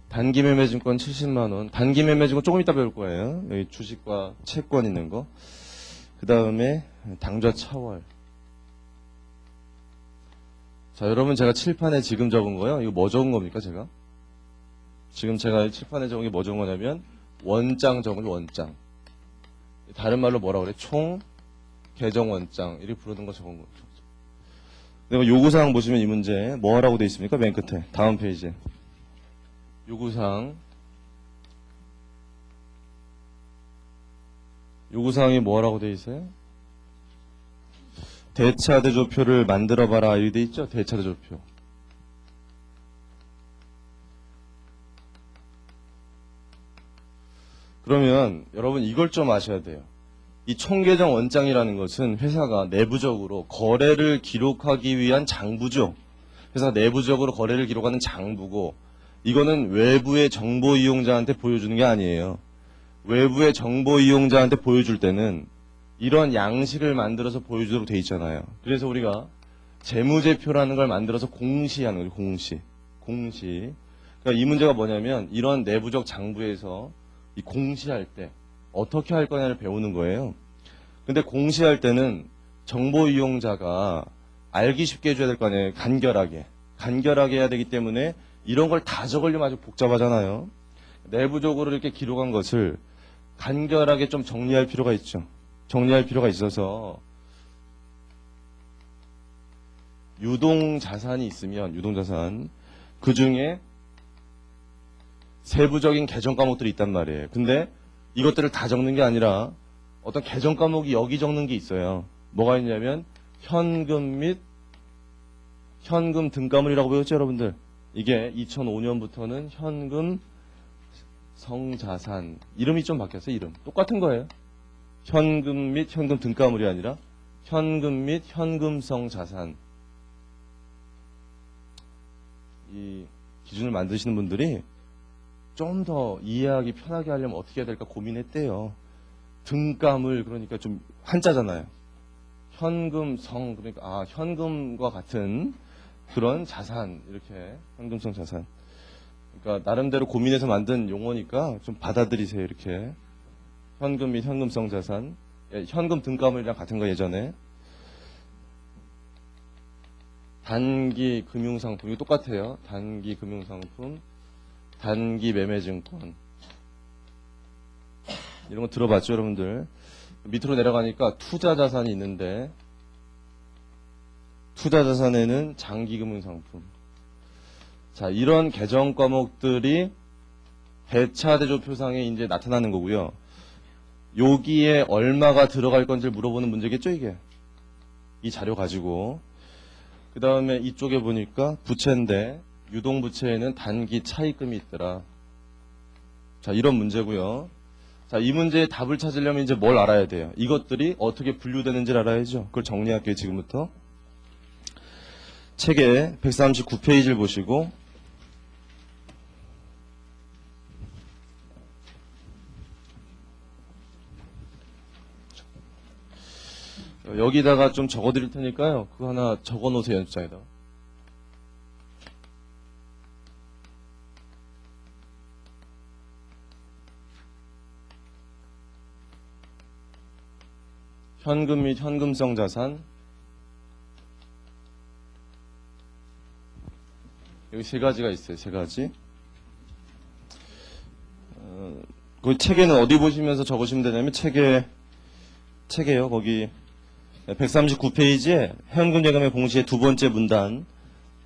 단기매매증권 70만원. 단기매매증권 조금 이따 배울 거예요. 여기 주식과 채권 있는 거. 그 다음에 당좌차월. 자, 여러분 제가 칠판에 지금 적은 거요. 이거 뭐 적은 겁니까, 제가? 지금 제가 칠판에 적은 게 뭐 적은 거냐면 원장 적은 거, 원장. 다른 말로 뭐라 그래? 총 개정원장. 이렇게 부르는 거 적은 거죠. 그리고 요구사항 보시면 이 문제 뭐 하라고 돼 있습니까? 맨 끝에. 다음 페이지에. 요구사항이 뭐라고 돼 있어요? 대차대조표를 만들어봐라. 이렇게 돼 있죠? 대차대조표. 그러면 여러분 이걸 좀 아셔야 돼요. 이 총계정 원장이라는 것은 회사가 내부적으로 거래를 기록하기 위한 장부죠. 회사가 내부적으로 거래를 기록하는 장부고, 이거는 외부의 정보 이용자한테 보여주는 게 아니에요. 외부의 정보 이용자한테 보여줄 때는 이런 양식을 만들어서 보여주도록 돼 있잖아요. 그래서 우리가 재무제표라는 걸 만들어서 공시하는 거죠. 공시. 그러니까 이 문제가 뭐냐면 이런 내부적 장부에서 이 공시할 때 어떻게 할 거냐를 배우는 거예요. 근데 공시할 때는 정보 이용자가 알기 쉽게 해줘야 될 거 아니에요. 간결하게 해야 되기 때문에 이런 걸 다 적으려면 아주 복잡하잖아요. 내부적으로 이렇게 기록한 것을 간결하게 좀 정리할 필요가 있죠. 정리할 필요가 있어서 유동자산이 있으면 유동자산 그 중에 세부적인 개정 과목들이 있단 말이에요. 근데 이것들을 다 적는 게 아니라 어떤 개정 과목이 여기 적는 게 있어요. 뭐가 있냐면 현금 및 현금 등가물이라고 배웠죠, 여러분들? 이게 2005년부터는 현금 성자산. 이름이 좀 바뀌었어요, 이름. 똑같은 거예요. 현금 및 현금 등가물이 아니라 현금 및 현금성 자산. 이 기준을 만드시는 분들이 좀 더 이해하기 편하게 하려면 어떻게 해야 될까 고민했대요. 등가물, 그러니까 좀 한자잖아요. 현금성, 그러니까 현금과 같은 그런 자산, 이렇게 현금성 자산. 그러니까 나름대로 고민해서 만든 용어니까 좀 받아들이세요. 이렇게 현금 및 현금성 자산. 예, 현금 등가물이랑 같은 거 예전에. 단기 금융상품, 이거 똑같아요. 단기 금융상품, 단기 매매증권. 이런 거 들어봤죠, 여러분들? 밑으로 내려가니까 투자자산이 있는데, 투자자산에는 장기금융상품. 자, 이런 개정 과목들이 배차대조표상에 이제 나타나는 거고요. 여기에 얼마가 들어갈 건지 물어보는 문제겠죠, 이게? 이 자료 가지고. 그 다음에 이쪽에 보니까 부채인데, 유동부채에는 단기 차입금이 있더라. 자, 이런 문제고요. 자, 이 문제의 답을 찾으려면 이제 뭘 알아야 돼요? 이것들이 어떻게 분류되는지를 알아야죠. 그걸 정리할게요, 지금부터. 책의 139페이지를 보시고, 여기다가 좀 적어 드릴 테니까요. 그거 하나 적어 놓으세요, 연습장에다가. 현금 및 현금성 자산. 여기 세 가지가 있어요, 세 가지. 그 책에는 어디 보시면서 적으시면 되냐면, 책에요, 거기. 139페이지에 현금 예금의 공시의 두 번째 문단을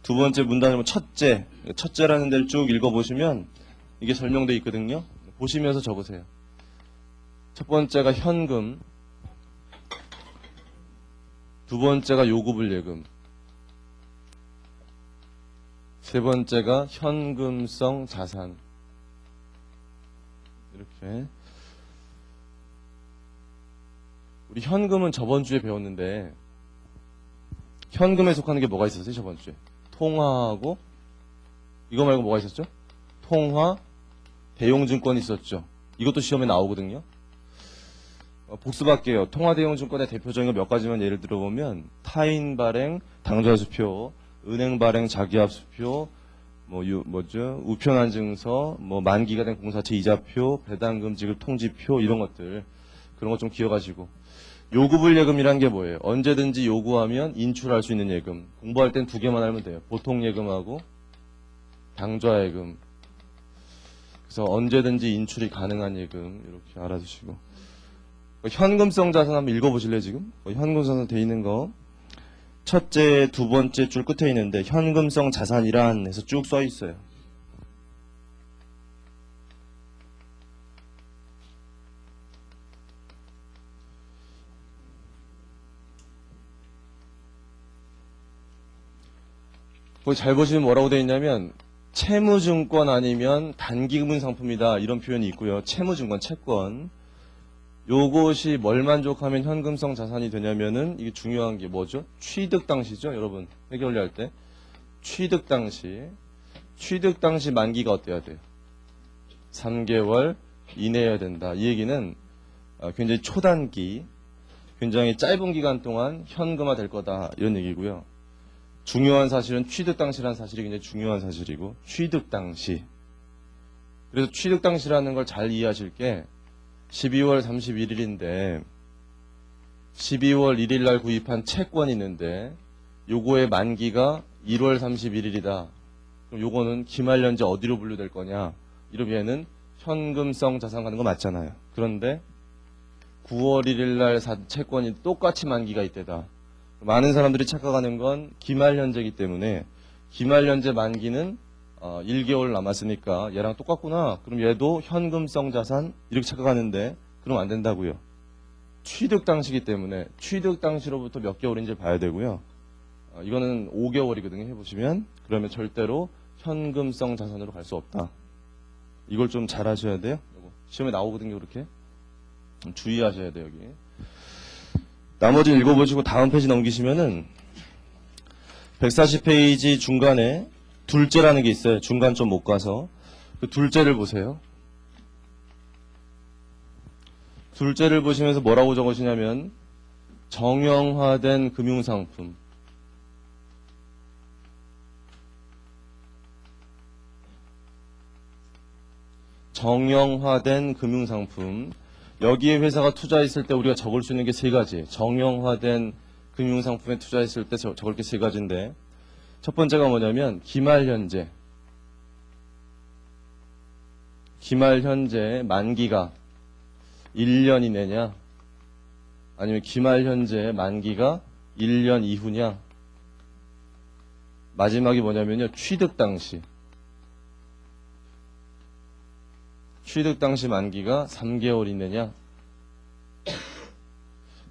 뭐 첫째라는 데를 쭉 읽어보시면 이게 설명되어 있거든요. 보시면서 적으세요. 첫 번째가 현금, 두 번째가 요구불 예금, 세 번째가 현금성 자산. 이렇게. 우리 현금은 저번 주에 배웠는데, 현금에 속하는 게 뭐가 있었어요, 저번 주에? 통화하고, 이거 말고 뭐가 있었죠? 통화, 대용증권이 있었죠. 이것도 시험에 나오거든요. 복습할게요. 통화 대용증권의 대표적인 거 몇 가지만 예를 들어보면, 타인 발행, 당좌수표, 은행 발행 자기합수표, 우편한 증서, 만기가 된 공사채 이자표, 배당금 지급 통지표, 이런 것들. 그런 거 좀 기억하시고. 요구불 예금이란 게 뭐예요? 언제든지 요구하면 인출할 수 있는 예금. 공부할 땐 두 개만 알면 돼요. 보통 예금하고 당좌 예금. 그래서 언제든지 인출이 가능한 예금. 이렇게 알아두시고. 현금성 자산 한번 읽어보실래요, 지금? 현금성 자산 돼 있는 거. 첫째, 두 번째 줄 끝에 있는데 현금성 자산이란 해서 쭉 써 있어요. 거기 잘 보시면 뭐라고 되어 있냐면 채무증권 아니면 단기금융 상품이다 이런 표현이 있고요. 채무증권, 채권. 요것이 뭘 만족하면 현금성 자산이 되냐면은 이게 중요한 게 뭐죠? 취득 당시죠, 여러분. 해결할 때. 취득 당시 만기가 어때야 돼요? 3개월 이내여야 된다. 이 얘기는 굉장히 초단기, 굉장히 짧은 기간 동안 현금화 될 거다 이런 얘기고요. 중요한 사실은 취득 당시라는 사실이 굉장히 중요한 사실이고, 취득 당시. 그래서 취득 당시라는 걸 잘 이해하실 게 12월 31일인데 12월 1일 날 구입한 채권이 있는데 요거의 만기가 1월 31일이다. 그럼 요거는 기말연재 어디로 분류될 거냐? 이러면은 현금성 자산 가는 거 맞잖아요. 그런데 9월 1일 날 산 채권이 똑같이 만기가 있대다. 많은 사람들이 착각하는 건 기말연재이기 때문에 기말연재 만기는 1개월 남았으니까 얘랑 똑같구나. 그럼 얘도 현금성 자산 이렇게 착각하는데 그럼 안 된다고요. 취득 당시이기 때문에 취득 당시로부터 몇 개월인지 봐야 되고요. 이거는 5개월이거든요. 해보시면. 그러면 절대로 현금성 자산으로 갈 수 없다. 이걸 좀 잘 하셔야 돼요. 시험에 나오거든요. 그렇게. 주의하셔야 돼요. 여기. 나머지 읽어보시고 다음 페이지 넘기시면은 140페이지 중간에 둘째라는 게 있어요. 중간 좀 못 가서. 그 둘째를 보세요. 둘째를 보시면서 뭐라고 적으시냐면 정형화된 금융상품. 정형화된 금융상품. 여기에 회사가 투자했을 때 우리가 적을 수 있는 게 세 가지. 정형화된 금융상품에 투자했을 때 적을 게 세 가지인데, 첫 번째가 뭐냐면 기말 현재 만기가 1년 이내냐, 아니면 기말 현재 만기가 1년 이후냐, 마지막이 뭐냐면요, 취득 당시 만기가 3개월 이내냐.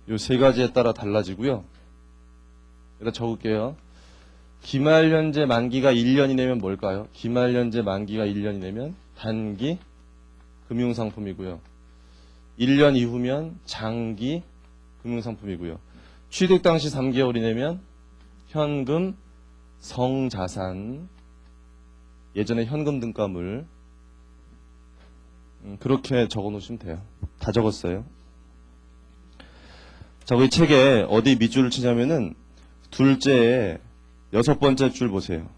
요 세 가지에 따라 달라지고요. 일단 적을게요. 기말 현재 만기가 1년 이내면 뭘까요? 기말 현재 만기가 1년 이내면 단기 금융상품이고요. 1년 이후면 장기 금융상품이고요. 취득 당시 3개월 이내면 현금 성자산, 예전에 현금 등가물, 그렇게 적어 놓으시면 돼요. 다 적었어요. 자, 우리 책에 어디 밑줄을 치냐면은 둘째에 6번째 줄 보세요.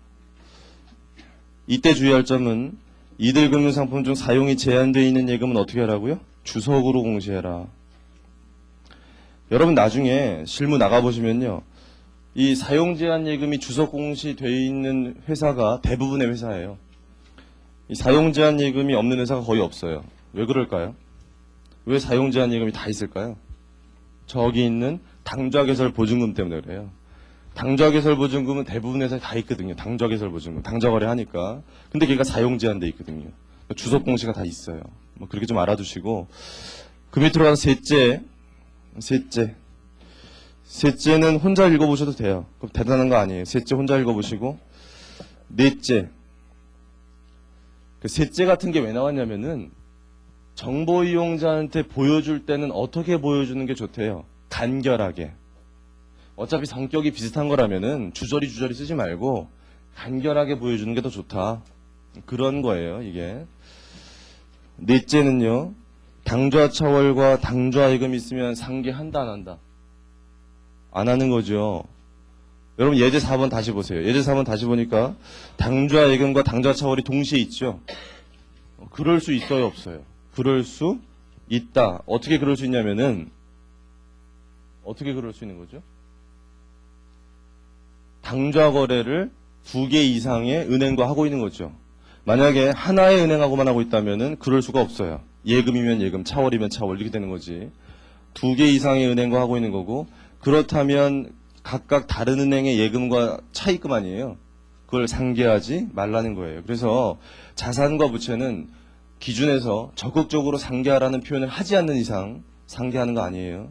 이때 주의할 점은 이들 금융상품 중 사용이 제한되어 있는 예금은 어떻게 하라고요? 주석으로 공시해라. 여러분 나중에 실무 나가보시면요, 이 사용 제한 예금이 주석 공시되어 있는 회사가 대부분의 회사예요. 이 사용 제한 예금이 없는 회사가 거의 없어요. 왜 그럴까요? 왜 사용 제한 예금이 다 있을까요? 저기 있는 당좌개설 보증금 때문에 그래요. 당좌개설 보증금은 대부분 회사에 다 있거든요. 당좌개설 보증금, 당좌거래 하니까. 근데 걔가 사용 제한돼 있거든요. 주석 공시가 다 있어요. 뭐 그렇게 좀 알아두시고, 그 밑으로 가서 셋째는 혼자 읽어보셔도 돼요. 그럼 대단한 거 아니에요. 셋째 혼자 읽어보시고, 넷째. 그 셋째 같은 게 왜 나왔냐면은 정보 이용자한테 보여줄 때는 어떻게 보여주는 게 좋대요. 간결하게. 어차피 성격이 비슷한 거라면은 주저리 쓰지 말고 간결하게 보여주는 게 더 좋다. 그런 거예요, 이게. 넷째는요, 당좌 차월과 당좌 예금이 있으면 상계한다, 안 한다? 안 하는 거죠. 여러분 예제 4번 다시 보세요. 예제 4번 다시 보니까 당좌 예금과 당좌 차월이 동시에 있죠. 그럴 수 있어요, 없어요? 그럴 수 있다. 어떻게 그럴 수 있냐면은, 어떻게 그럴 수 있는 거죠? 당좌 거래를 2개 이상의 은행과 하고 있는 거죠. 만약에 하나의 은행하고만 하고 있다면은 그럴 수가 없어요. 예금이면 예금, 차월이면 차월 이렇게 되는 거지. 2개 이상의 은행과 하고 있는 거고, 그렇다면 각각 다른 은행의 예금과 차입금 아니에요. 그걸 상계하지 말라는 거예요. 그래서 자산과 부채는 기준에서 적극적으로 상계하라는 표현을 하지 않는 이상 상계하는 거 아니에요.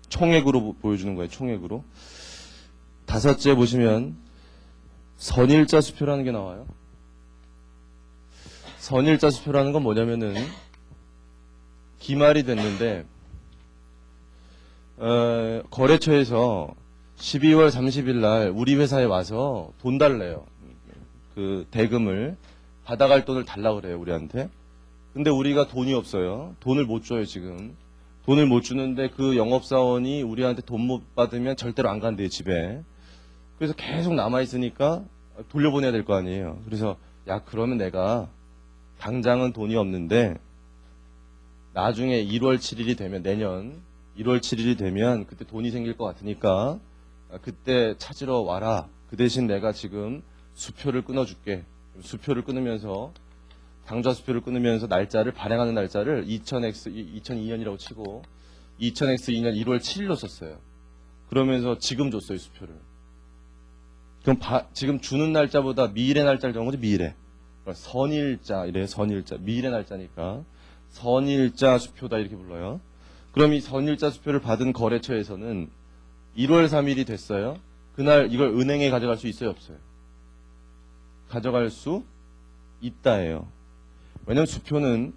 총액으로 보여주는 거예요. 총액으로. 다섯째 보시면 선일자 수표라는 게 나와요. 선일자 수표라는 건 뭐냐면은 기말이 됐는데 거래처에서 12월 30일 날 우리 회사에 와서 돈 달래요. 그 대금을 받아갈 돈을 달라 그래요, 우리한테. 근데 우리가 돈이 없어요. 돈을 못 줘요, 지금. 돈을 못 주는데 그 영업사원이 우리한테 돈 못 받으면 절대로 안 간대요, 집에. 그래서 계속 남아있으니까 돌려보내야 될 거 아니에요. 그래서 야, 그러면 내가 당장은 돈이 없는데 나중에 1월 7일이 되면, 내년 1월 7일이 되면 그때 돈이 생길 것 같으니까 그때 찾으러 와라. 그 대신 내가 지금 수표를 끊어줄게. 수표를 끊으면서, 당좌 수표를 끊으면서 날짜를, 발행하는 날짜를 2002년이라고 치고 2002년 1월 7일로 썼어요. 그러면서 지금 줬어요, 수표를. 그럼 지금 주는 날짜보다 미일의 날짜를 정한 거죠, 미일에. 선일자, 이래요, 선일자. 미일의 날짜니까. 선일자 수표다, 이렇게 불러요. 그럼 이 선일자 수표를 받은 거래처에서는 1월 3일이 됐어요. 그날 이걸 은행에 가져갈 수 있어요, 없어요? 가져갈 수 있다예요. 왜냐면 수표는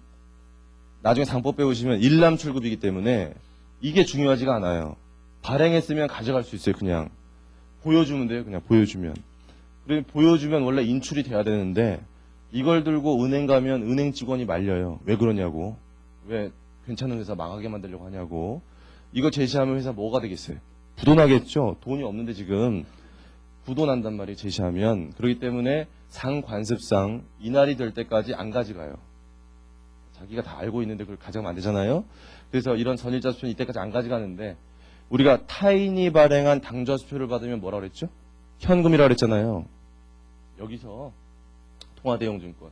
나중에 상법 배우시면 일람출급이기 때문에 이게 중요하지가 않아요. 발행했으면 가져갈 수 있어요, 그냥. 보여주면 돼요, 그냥 보여주면. 그리고 보여주면 원래 인출이 돼야 되는데 이걸 들고 은행 가면 은행 직원이 말려요. 왜 그러냐고. 왜 괜찮은 회사 망하게 만들려고 하냐고. 이거 제시하면 회사 뭐가 되겠어요? 부도나겠죠. 돈이 없는데 지금 부도난단 말이에요, 제시하면. 그렇기 때문에 상관습상 이날이 될 때까지 안 가져가요. 자기가 다 알고 있는데 그걸 가져가면 안 되잖아요. 그래서 이런 전일자 수표는 이때까지 안 가져가는데 우리가 타인이 발행한 당좌 수표를 받으면 뭐라 그랬죠? 현금이라 그랬잖아요. 여기서 통화대용증권.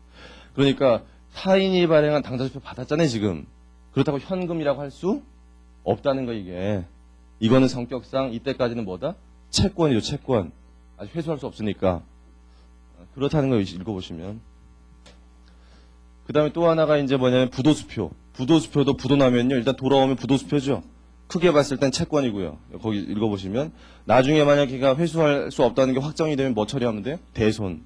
그러니까 타인이 발행한 당좌 수표 받았잖아요, 지금. 그렇다고 현금이라고 할 수 없다는 거 이게. 이거는 성격상 이때까지는 뭐다? 채권이죠, 채권. 아직 회수할 수 없으니까. 그렇다는 거 읽어보시면. 그 다음에 또 하나가 이제 뭐냐면 부도수표. 부도수표도 부도 나면요. 일단 돌아오면 부도수표죠. 크게 봤을 땐 채권이고요. 거기 읽어보시면. 나중에 만약 걔가 회수할 수 없다는 게 확정이 되면 뭐 처리하면 돼요? 대손.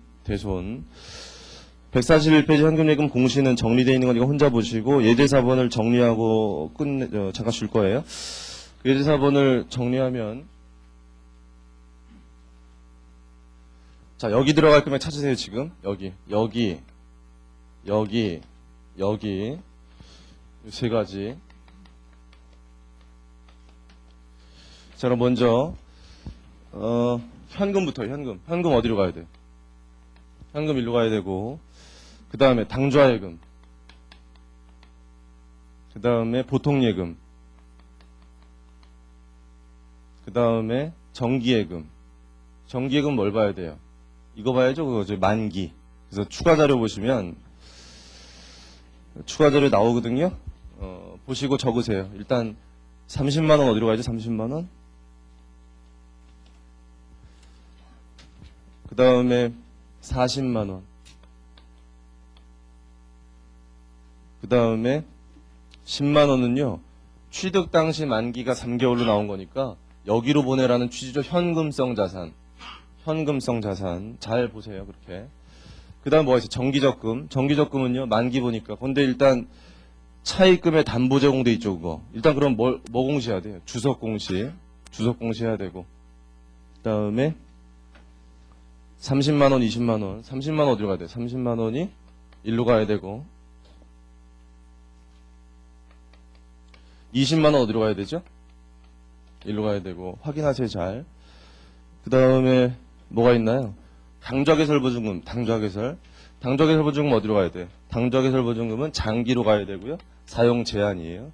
141페이지 현금예금 공시는 정리되어 있는 거니까 혼자 보시고 예제사본을 정리하고 잠깐 줄 거예요. 예제사본을 정리하면 자 여기 들어갈 금액 찾으세요. 지금 여기 세 가지. 자 그럼 먼저 현금부터 현금 어디로 가야 돼? 현금 일로 가야 되고 그 다음에 당좌예금, 그 다음에 보통예금, 그 다음에 정기예금. 정기예금 뭘 봐야 돼요? 이거 봐야죠. 그거죠. 만기. 그래서 추가자료 보시면 추가자료 나오거든요. 보시고 적으세요. 일단 30만원 어디로 가야죠? 30만원. 그 다음에 40만원. 그 다음에 10만원은요. 취득 당시 만기가 3개월로 나온 거니까 여기로 보내라는 취지죠. 현금성 자산. 잘 보세요. 그렇게. 그 다음 뭐가 있어요? 정기적금. 정기적금은요. 만기 보니까. 근데 일단 차입금에 담보 제공돼 있죠. 그거. 일단 그럼 뭐 공시해야 돼요? 주석 공시 해야 되고. 그 다음에 30만원, 20만원. 30만원 어디로 가야 돼요? 30만원이 일로 가야 되고. 20만원 어디로 가야 되죠? 일로 가야 되고. 확인하세요, 잘. 그 다음에 뭐가 있나요? 당좌개설보증금, 당좌개설보증금 어디로 가야 돼? 당좌개설보증금은 장기로 가야 되고요. 사용 제한이에요.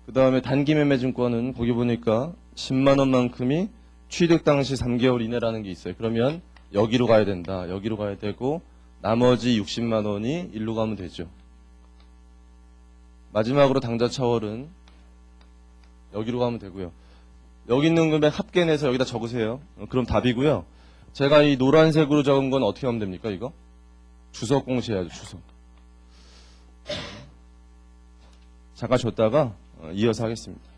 그 다음에 단기매매증권은 거기 보니까 10만원만큼이 취득 당시 3개월 이내라는 게 있어요. 그러면 여기로 가야 된다. 여기로 가야 되고 나머지 60만원이 일로 가면 되죠. 마지막으로 당좌차월은 여기로 가면 되고요. 여기 있는 금액 합계내서 여기다 적으세요. 그럼 답이고요. 제가 이 노란색으로 적은 건 어떻게 하면 됩니까? 이거? 주석 공시해야죠. 주석. 잠깐 줬다가 이어서 하겠습니다.